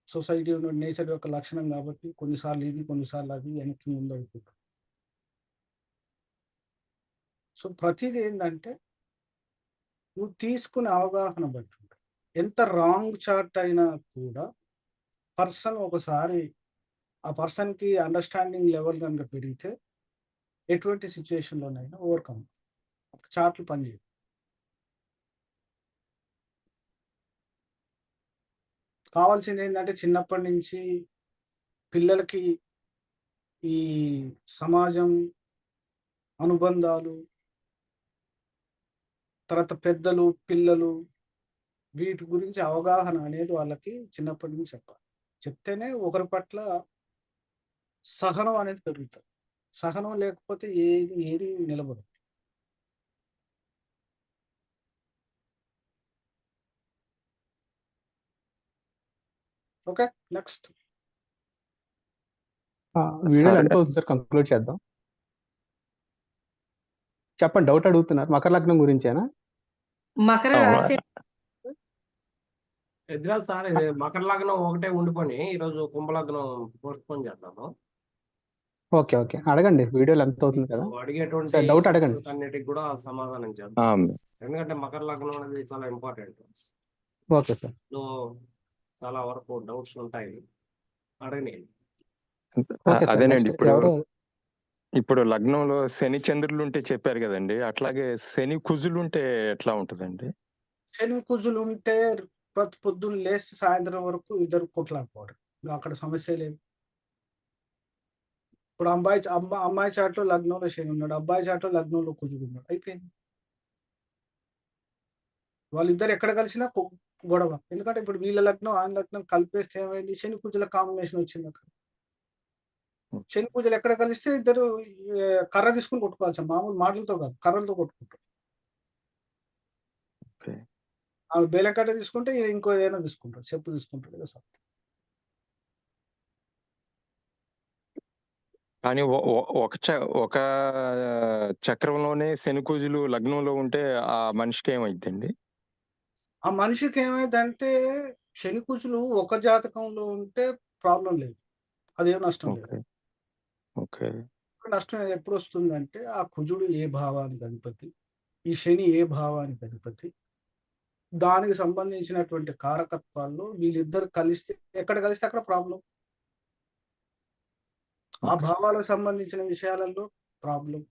సొసైటీ నేచర్ యొక్క లక్షణం కాబట్టి కొన్నిసార్లు ఇది కొన్నిసార్లు అది వెనక్కి ముందు అయిపోతుంది. సో ప్రతిదీ ఏంటంటే నువ్వు తీసుకునే అవగాహన బట్టి ఉంటుంది. ఎంత రాంగ్ చార్ట్ అయినా కూడా పర్సన్ ఒకసారి ఆ పర్సన్కి అండర్స్టాండింగ్ లెవెల్ కనుక పెరిగితే ఎటువంటి సిచ్యువేషన్లోనైనా ఓవర్కమ్ చార్ట్లు పనిచేయవు. కావాల్సింది ఏంటంటే చిన్నప్పటి నుంచి పిల్లలకి ఈ సమాజం, అనుబంధాలు, తర్వాత పెద్దలు, పిల్లలు వీటి గురించి అవగాహన అనేది వాళ్ళకి చిన్నప్పటి నుంచి చెప్పాలి. చెప్తేనే ఒకరి పట్ల సహనం అనేది పెరుగుతుంది. సహనం లేకపోతే ఏది నిలబడదు. Okay, next. వీడియోలో సరే. ఎంత అవుతుంది సార్? కంక్లూడ్ చేద్దాం. చెప్పండి, డౌట్ అడుగుతున్నారు. మకర లగ్నం గురించేనా? మకర అవునా? రాశి ఎదురాజ్ సార్, ఇది మకర లగ్నం ఒకటే ఉండిపోయి ఈరోజు కుంభలగ్నం పోస్ట్ పోన్ చేద్దాము. ఓకే ఓకే, అడగండి. వీడియోలో ఎంత అవుతుంది కదా నువ్వు అడిగేటువంటి సార్, డౌట్ అడగండి. అన్నిటికి కూడా సమాధానం ఆ, చేద్దాం. ఎందుకంటే మకర లగ్నం అనేది చాలా ఇంపార్టెంట్. Okay sir. చాలా వరకు డౌట్స్ ఉంటాయి, అడగని. ఓకే సార్, అదేనండి. నెక్స్ట్ ఎవరు? ఇప్పుడు లగ్నంలో శని చంద్రులు ఉంటే చెప్పారు కదండి, అట్లాగే శని కుజులు ఉంటే ఎట్లా ఉంటుందండి? శని కుజులు ఉంటే ప్రతి పొద్దున్న లేచి సాయంత్రం వరకు ఇద్దరు కొట్లాడుకోవడం, ఇంకా అక్కడ సమస్య లేదు. ఇప్పుడు అమ్మాయి చాట్లో లగ్నంలో శని ఉన్నాడు, అబ్బాయి చాట్లో లగ్నంలో కుజుడు ఉన్నాడు, అయిపోయింది. వాళ్ళిద్దరు ఎక్కడ కలిసినా గొడవ. ఎందుకంటే ఇప్పుడు వీళ్ళ లగ్నం ఆయన లగ్నం కలిపేస్తే ఏమైంది, శని కుజుల కాంబినేషన్ వచ్చింది అక్కడ. శని పూజలు ఎక్కడ కలిస్తే ఇద్దరు కర్ర తీసుకుని కొట్టుకోవాల్సి, మామూలు మాటలతో కాదు, కర్రలతో కొట్టుకుంటారు. ఓకే. ఆమె బేలకట్ట తీసుకుంటే ఇంకో ఏదైనా తీసుకుంటాడు, చెప్పు తీసుకుంటాడు కదా సార్. కానీ ఒక చక్రంలోనే శని కుజులు లగ్నంలో ఉంటే ఆ మనిషికి ఏమైందండి? ఆ మనిషికి ఏమైందంటే శని కుజులు ఒక జాతకంలో ఉంటే ప్రాబ్లం లేదు, అదేం నష్టం లేదు. ఓకే. ఓకే. నష్టం ఎప్పుడు వస్తుందంటే ఆ కుజుడు ఏ భావానికి అధిపతి, ఈ శని ఏ భావానికి అధిపతి, దానికి సంబంధించినటువంటి కారకత్వాల్లో వీళ్ళిద్దరు కలిస్తే, ఎక్కడ కలిస్తే అక్కడ ప్రాబ్లం. ఆ ఓకే. భావాలకు సంబంధించిన విషయాలలో ప్రాబ్లం.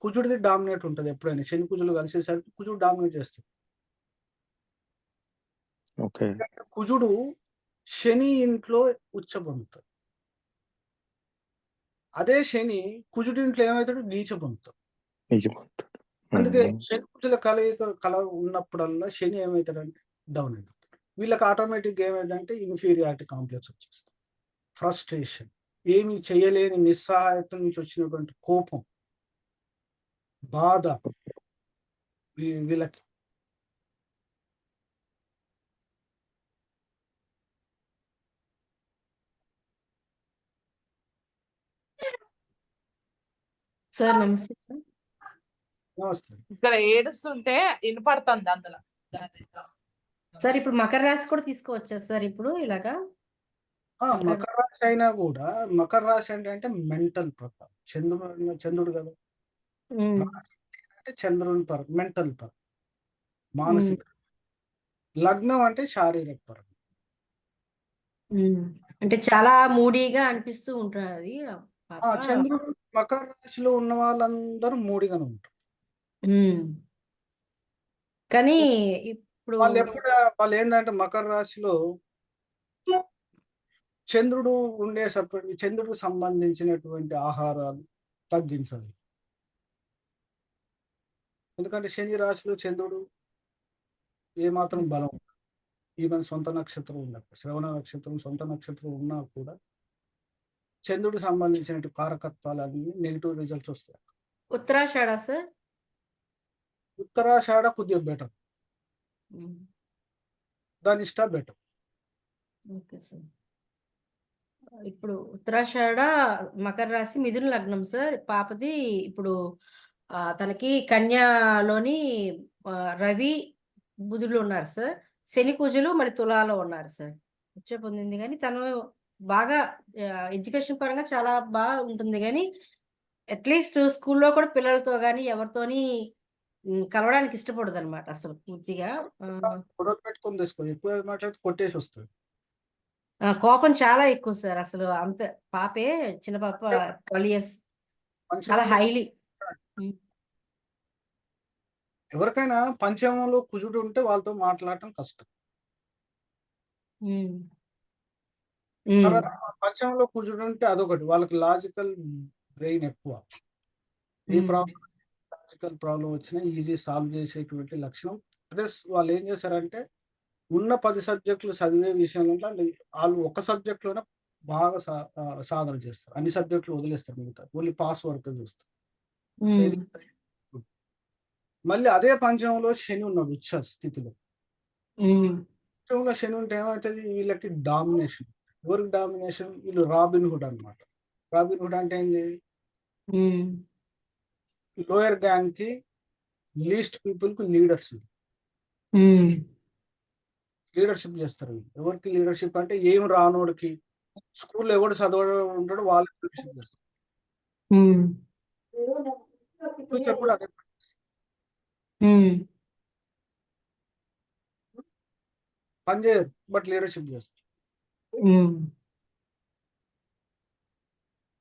కుజుడిది డామినేట్ ఉంటుంది ఎప్పుడైనా. శని కుజులు కలిసేసరికి కుజుడు డామినేట్ చేస్తుంది. ఓకే. కుజుడు శని ఇంట్లో ఉచ్చ పొందుతాడు, అదే శని కుజుడి ఇంట్లో ఏమవుతాడు, నీచ పొందుతాడు. నిజమంటాడు. అందుకే శని కుజుల కల ఉన్నప్పుడల్లా శని ఏమవుతాడంటే డౌన్ అవుతాడు. వీళ్ళకి ఆటోమేటిక్గా ఏమైందంటే ఇన్ఫీరియారిటీ కాంప్లెక్స్ వచ్చేస్తుంది, ఫ్రస్ట్రేషన్, ఏమీ చేయలేని నిస్సహాయత నుంచి వచ్చినటువంటి కోపం, బాధ వీళ్ళకి. సార్ నమస్తే సార్. నమస్తే. ఇక్కడ ఏడుస్తుంటే వినపడుతుంది అందులో. సార్ ఇప్పుడు మకర రాశి కూడా తీసుకోవచ్చా సార్ ఇప్పుడు ఇలాగా? మకర రాశి అయినా కూడా, మకర రాశి అంటే మెంటల్ ప్రకారం, చంద్రుడు కదా. రాశి అంటే చంద్రుని పరం, మెంటల్ పరం, మానసిక. లగ్నం అంటే శారీరక పరం. అంటే చాలా మూడీగా అనిపిస్తూ ఉంటుంది చంద్రుడు మకర రాశిలో ఉన్న వాళ్ళందరూ మూడిగానే ఉంటారు. కానీ ఇప్పుడు వాళ్ళు ఏంటంటే మకర రాశిలో చంద్రుడు చంద్రుడికి సంబంధించినటువంటి ఆహారాలు తగ్గించాలి. ఎందుకంటే శని రాశిలో చంద్రుడు ఏమాత్రం బలం, ఈవెన్ సొంత నక్షత్రం ఉన్నప్పుడు, శ్రవణ నక్షత్రం సొంత నక్షత్రం ఉన్నా కూడా చంద్రుడికి సంబంధించిన కారకత్వాలన్నీ నెగిటివ్ రిజల్ట్స్ వస్తాయి. ఉత్తరాషాఢ సార్? ఉత్తరాషాఢ కొద్దిగా better, Dhanishta better. Okay sir. ఇప్పుడు ఉత్తరాషాఢ మకర రాశి మిథున లగ్నం సార్. పాపది ఇప్పుడు తనకి కన్యాలోని రవి బుధులు ఉన్నారు సార్. శని కుజులు మరి తులాలో ఉన్నారు సార్. ఉచ్చ పొందింది కానీ తను బాగా ఎడ్యుకేషన్ పరంగా చాలా బాగా ఉంటుంది, కానీ అట్లీస్ట్ స్కూల్లో కూడా పిల్లలతో గానీ ఎవరితోని కలవడానికి ఇష్టపడదనమాట అసలు పూర్తిగా. గొడవ పెట్టుకొని తీసుకో, ఎక్కువ మాట్లాడితే కొట్టేసి వస్తుంది. కోపం చాలా ఎక్కువ సార్. అసలు అంత పాపే, చిన్న పాప 12 ఇయర్స్. చాలా పంచమంలో హైలీ. ఎవరికైనా పంచమంలో కుజుడు ఉంటే వాళ్ళతో మాట్లాడటం కష్టం. తర్వాత పంచమంలో కుజుడు ఉంటే అదొకటి, వాళ్ళకి లాజికల్ బ్రెయిన్ ఎక్కువ. ఏ ప్రాబ్లం లాజికల్ ప్రాబ్లం వచ్చినా ఈజీ సాల్వ్ చేసేటువంటి లక్షణం. ప్లస్ వాళ్ళు ఏం చేశారంటే ఉన్న 10 సబ్జెక్టులు చదివే విషయంలో వాళ్ళు ఒక సబ్జెక్ట్లోనే బాగా సాధన చేస్తారు. అన్ని సబ్జెక్టులు వదిలేస్తారు, మిగతా ఓన్లీ పాస్ వరకు చూస్తారు. మళ్ళీ అదే పంచమంలో శని ఉన్నాడు ఉచ్చ స్థితిలో. పంచమంలో శని ఉంటే ఏమవుతుంది, వీళ్ళకి డామినేషన్. ఎవరికి డామినేషన్? వీళ్ళు రాబిన్ హుడ్ అనమాట. రాబిన్ హుడ్ అంటే ఏంది, లోయర్ గ్యాంగ్ కి లీస్ట్ పీపుల్ కి లీడర్స్, లీడర్షిప్ చేస్తారు. ఎవరికి లీడర్షిప్ అంటే ఏం రానోడికి, స్కూల్లో ఎవడు చదవడం ఉంటాడో వాళ్ళకి లీడర్షిప్ చేస్తారు. ఫ్యూచర్ కూడా అదే పని చేయరు, బట్ లీడర్షిప్ చేస్తారు.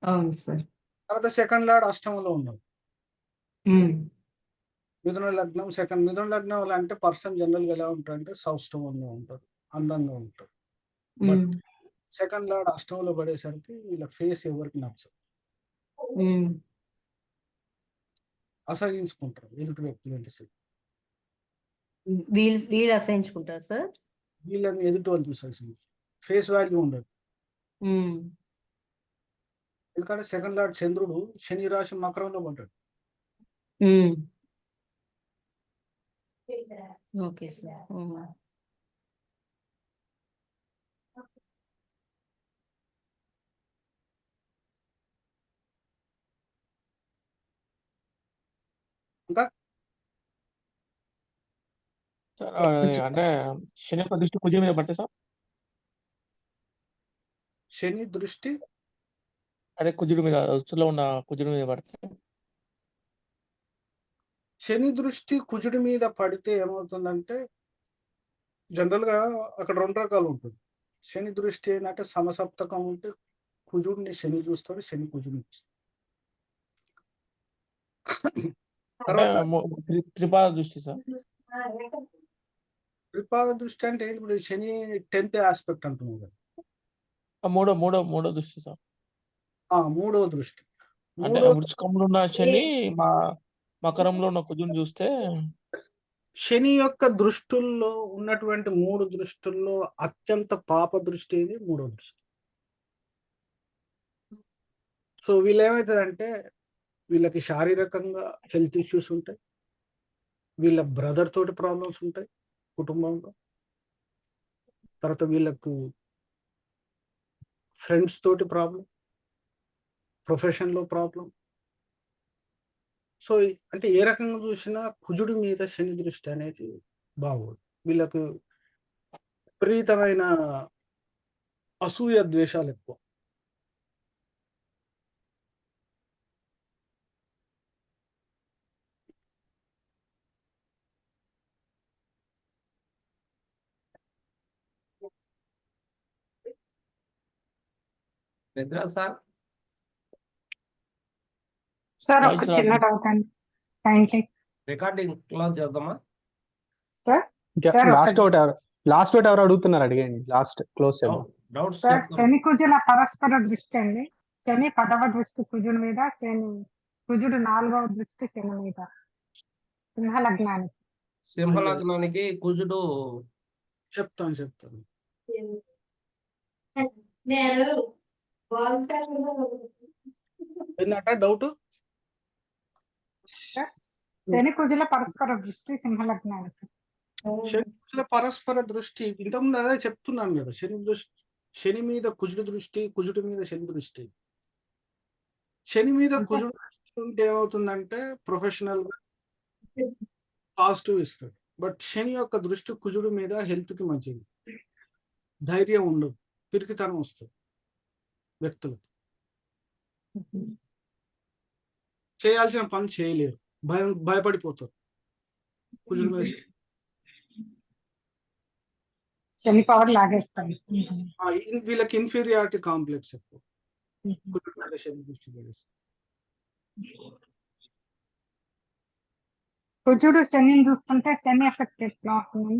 అవును సార్. తర్వాత సెకండ్ లార్డ్ అష్టమంలో ఉన్నాడు, మిథున లగ్నం. మిథున లగ్నం వల్ల అంటే పర్సన్ జనరల్ గా ఎలా ఉంటారు అంటే సౌష్ఠవంగా ఉంటారు, అందంగా ఉంటారు. బట్ సెకండ్ లార్డ్ అష్టమంలో పడేసరికి వీళ్ళ ఫేస్ ఎవరికి నచ్చదు, అసహించుకుంటారు ఎదుటి వ్యక్తులు. ఎంతసేపు వీళ్ళు అసహించుకుంటారు సార్. వీళ్ళని ఎదుటి వాళ్ళు చూసాల్సింది, ఫేస్ వాల్యూ ఉండదు. ఎందుకంటే సెకండ్ లార్డ్ చంద్రుడు శని రాశి మకరంలో పడ్డాడు. Okay sir. ఇంకా సార్ అంటే శని యొక్క దృష్టి కుజుడి మీద పడితే సార్, శని దృష్టి అదే కుజుడి మీద, ఉచ్చులో ఉన్న కుజుడి మీద పడితే, శని దృష్టి కుజుడి మీద పడితే ఏమవుతుందంటే జనరల్ గా అక్కడ 2 రకాలు ఉంటుంది. శని దృష్టి ఏంటంటే సమసప్తకం ఉంటే కుజుడిని శని చూస్తాడు, శని కుజుడిని చూస్తాడు. అంటే తర్వాత త్రిపాద దృష్టి సార్. త్రిపాద దృష్టి అంటే ఇప్పుడు శని 10th ఆస్పెక్ట్ అంటున్నాం కదా, మూడో దృష్టి సార్. మూడవ దృష్టి. అంటే వృచ్చికంలో ఉన్న శని మకరంలో ఉన్న కుజుని చూస్తే, శని యొక్క దృష్టుల్లో ఉన్నటువంటి 3 దృష్టుల్లో అత్యంత పాప దృష్టి ఇది మూడో దృష్టి. సో వీళ్ళు ఏమవుతుందంటే వీళ్ళకి శారీరకంగా హెల్త్ ఇష్యూస్ ఉంటాయి, వీళ్ళ బ్రదర్ తోటి ప్రాబ్లమ్స్ ఉంటాయి కుటుంబంలో, తర్వాత వీళ్ళకు ఫ్రెండ్స్ తోటి ప్రాబ్లం, ప్రొఫెషన్లో ప్రాబ్లం. సో అంటే ఏ రకంగా చూసినా కుజుడి మీద శని దృష్టి అనేది బాగోదు. వీళ్ళకు విపరీతమైన అసూయ ద్వేషాలు ఎక్కువ. పెద్ద సార్ సార్ ఒక చిన్న డౌట్ అండి, కైండ్లీ రికార్డింగ్ క్లోజ్ చేద్దామా సార్. సార్ లాస్ట్ ఒకటి ఎవరు అడుగుతున్నారు, అడిగండి. లాస్ట్ క్లోజ్ చేద్దాం. డౌట్స్ సార్ శని కుజుల పరస్పర దృష్టి అండి. శని 10వ దృష్టి కుజుడి మీద, కుజుడు 4వ దృష్టి శని మీద, సింహ లగ్నానికి. సింహలగ్నానికి కుజుడు చెప్తాను. ఏంటంటే డౌట్, శని కుజుల పరస్పర దృష్టి సింహ లగ్నానికి. శని పరస్పర దృష్టి ఇంతకుముందు అదే చెప్తున్నాను కదా, శని మీద కుజుడి దృష్టి, కుజుడి మీద శని దృష్టి. శని మీద కుజుడు దృష్టి ఉంటే ఏమవుతుందంటే ప్రొఫెషనల్ గా పాజిటివ్ ఇస్తాడు. బట్ శని యొక్క దృష్టి కుజుడి మీద హెల్త్ కి మంచిది, ధైర్యం ఉండదు, పిరికితనం వస్తుంది వ్యక్తులకు. చేయాల్సిన పని చేయలేరు, భయపడిపోతారు. కుజుడు మీద శని పవర్ లాగేస్తాడు. వీళ్ళకి ఇన్ఫీరియారిటీ కాంప్లెక్స్ ఎక్కువ. కుజుడు మీద శని దృష్టి పడేస్తుంది. కుజుడు శనిని చూస్తుంటే శని ఎఫెక్ట్ ఎట్లా అవుతుంది?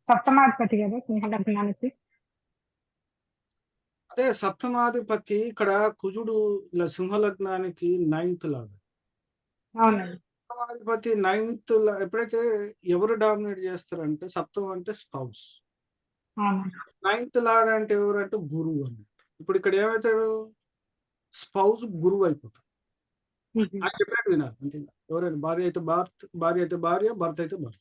సప్తమాధిపతి కదా సింహ లగ్నానికి. అదే సప్తమాధిపతి ఇక్కడ కుజుడు సింహ లగ్నానికి 9th లాగా. అవునండి. సప్తమాధిపతి 9th ఎప్పుడైతే ఎవరు డామినేట్ చేస్తారంటే సప్తమం అంటే స్పౌస్, అవునండి. 9th లార్డ్ అంటే ఎవరంటే గురువు అన్నట్టు. ఇప్పుడు ఇక్కడ ఏమవుతాడు, స్పౌస్ గురువు అయిపోతాడు. ఆయన చెప్పినట్టు వినాలి అంతే. ఎవరైనా భార్య అయితే భార్య, భర్త అయితే భర్త.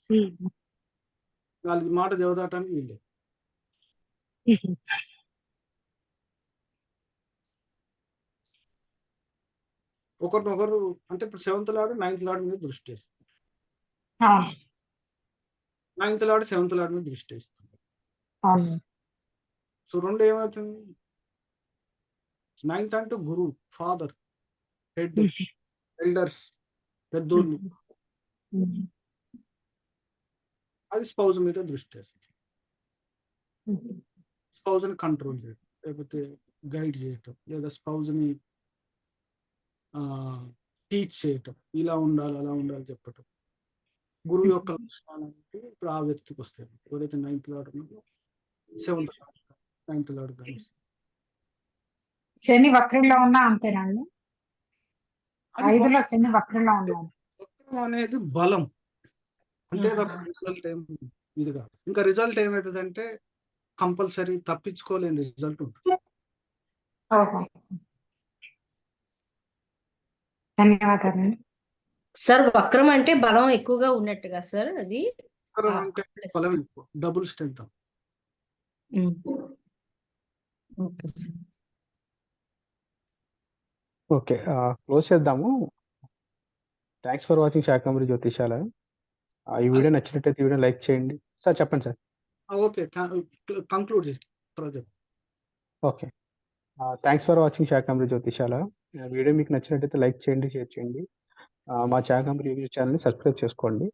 వాళ్ళకి మాట దేవదాటానికి వీళ్ళే. ఒకరినొకరు అంటే ఇప్పుడు 7th లార్డ్ 9th లార్డ్ మీద దృష్టి వేస్తుంది, అవును. 9th లార్డ్ 7th లార్డ్ మీద దృష్టి వేస్తుంది. అవును. సో రెండు ఏమవుతుంది, 9th అంటే గురువు, ఫాదర్, హెడ్, ఎల్డర్స్, పెద్దోళ్ళు. అది స్పౌజ్ మీద దృష్టి వేస్తుంది. స్పౌజ్ని కంట్రోల్ చేయడం, లేకపోతే గైడ్ చేయటం, లేదా స్పౌజ్ని టీచ్ చేయటం, ఇలా ఉండాలి అలా ఉండాలి చెప్పటం. గురువు యొక్క లక్షణాలు అంటే ఇప్పుడు ఆ వ్యక్తికి వస్తాయి. ఎవరైతే 9th లార్డ్ ఉన్నారో 7th లార్డ్ 9th లార్డ్ కానీ శని వక్రంలో ఉన్నా అంతేనండి. అది 5లో శని వక్రంలో ఉన్నాడు. వక్రం అనేది బలం అంతే తప్ప రిజల్ట్ ఏం ఇది కాదు. ఇంకా రిజల్ట్ ఏమవుతుంది అంటే కంపల్సరీ తప్పించుకోలేని రిజల్ట్ ఉంటుంది. ఓహో. ధన్యవాదాలండి. సార్ వక్రం అంటే బలం ఎక్కువగా ఉన్నట్టుగా సార్ అది. వక్రం అంటే బలం ఎక్కువ, double strength. Okay sir. Okay, close చేద్దాము. Thanks for watching Shakambari Jyothishalayam. ఈ వీడియో నచ్చినట్టయితే ఈ వీడియో లైక్ చేయండి. సార్ చెప్పండి సార్. ఓకే, కంక్లూడ్ చేయండి. Okay, thanks for watching Shakambari Jyothishalayam. Video మీకు నచ్చినట్టయితే లైక్ చేయండి, షేర్ చేయండి. మా శాకంబరి రివ్యూ ఛానల్ని సబ్స్క్రైబ్ చేసుకోండి.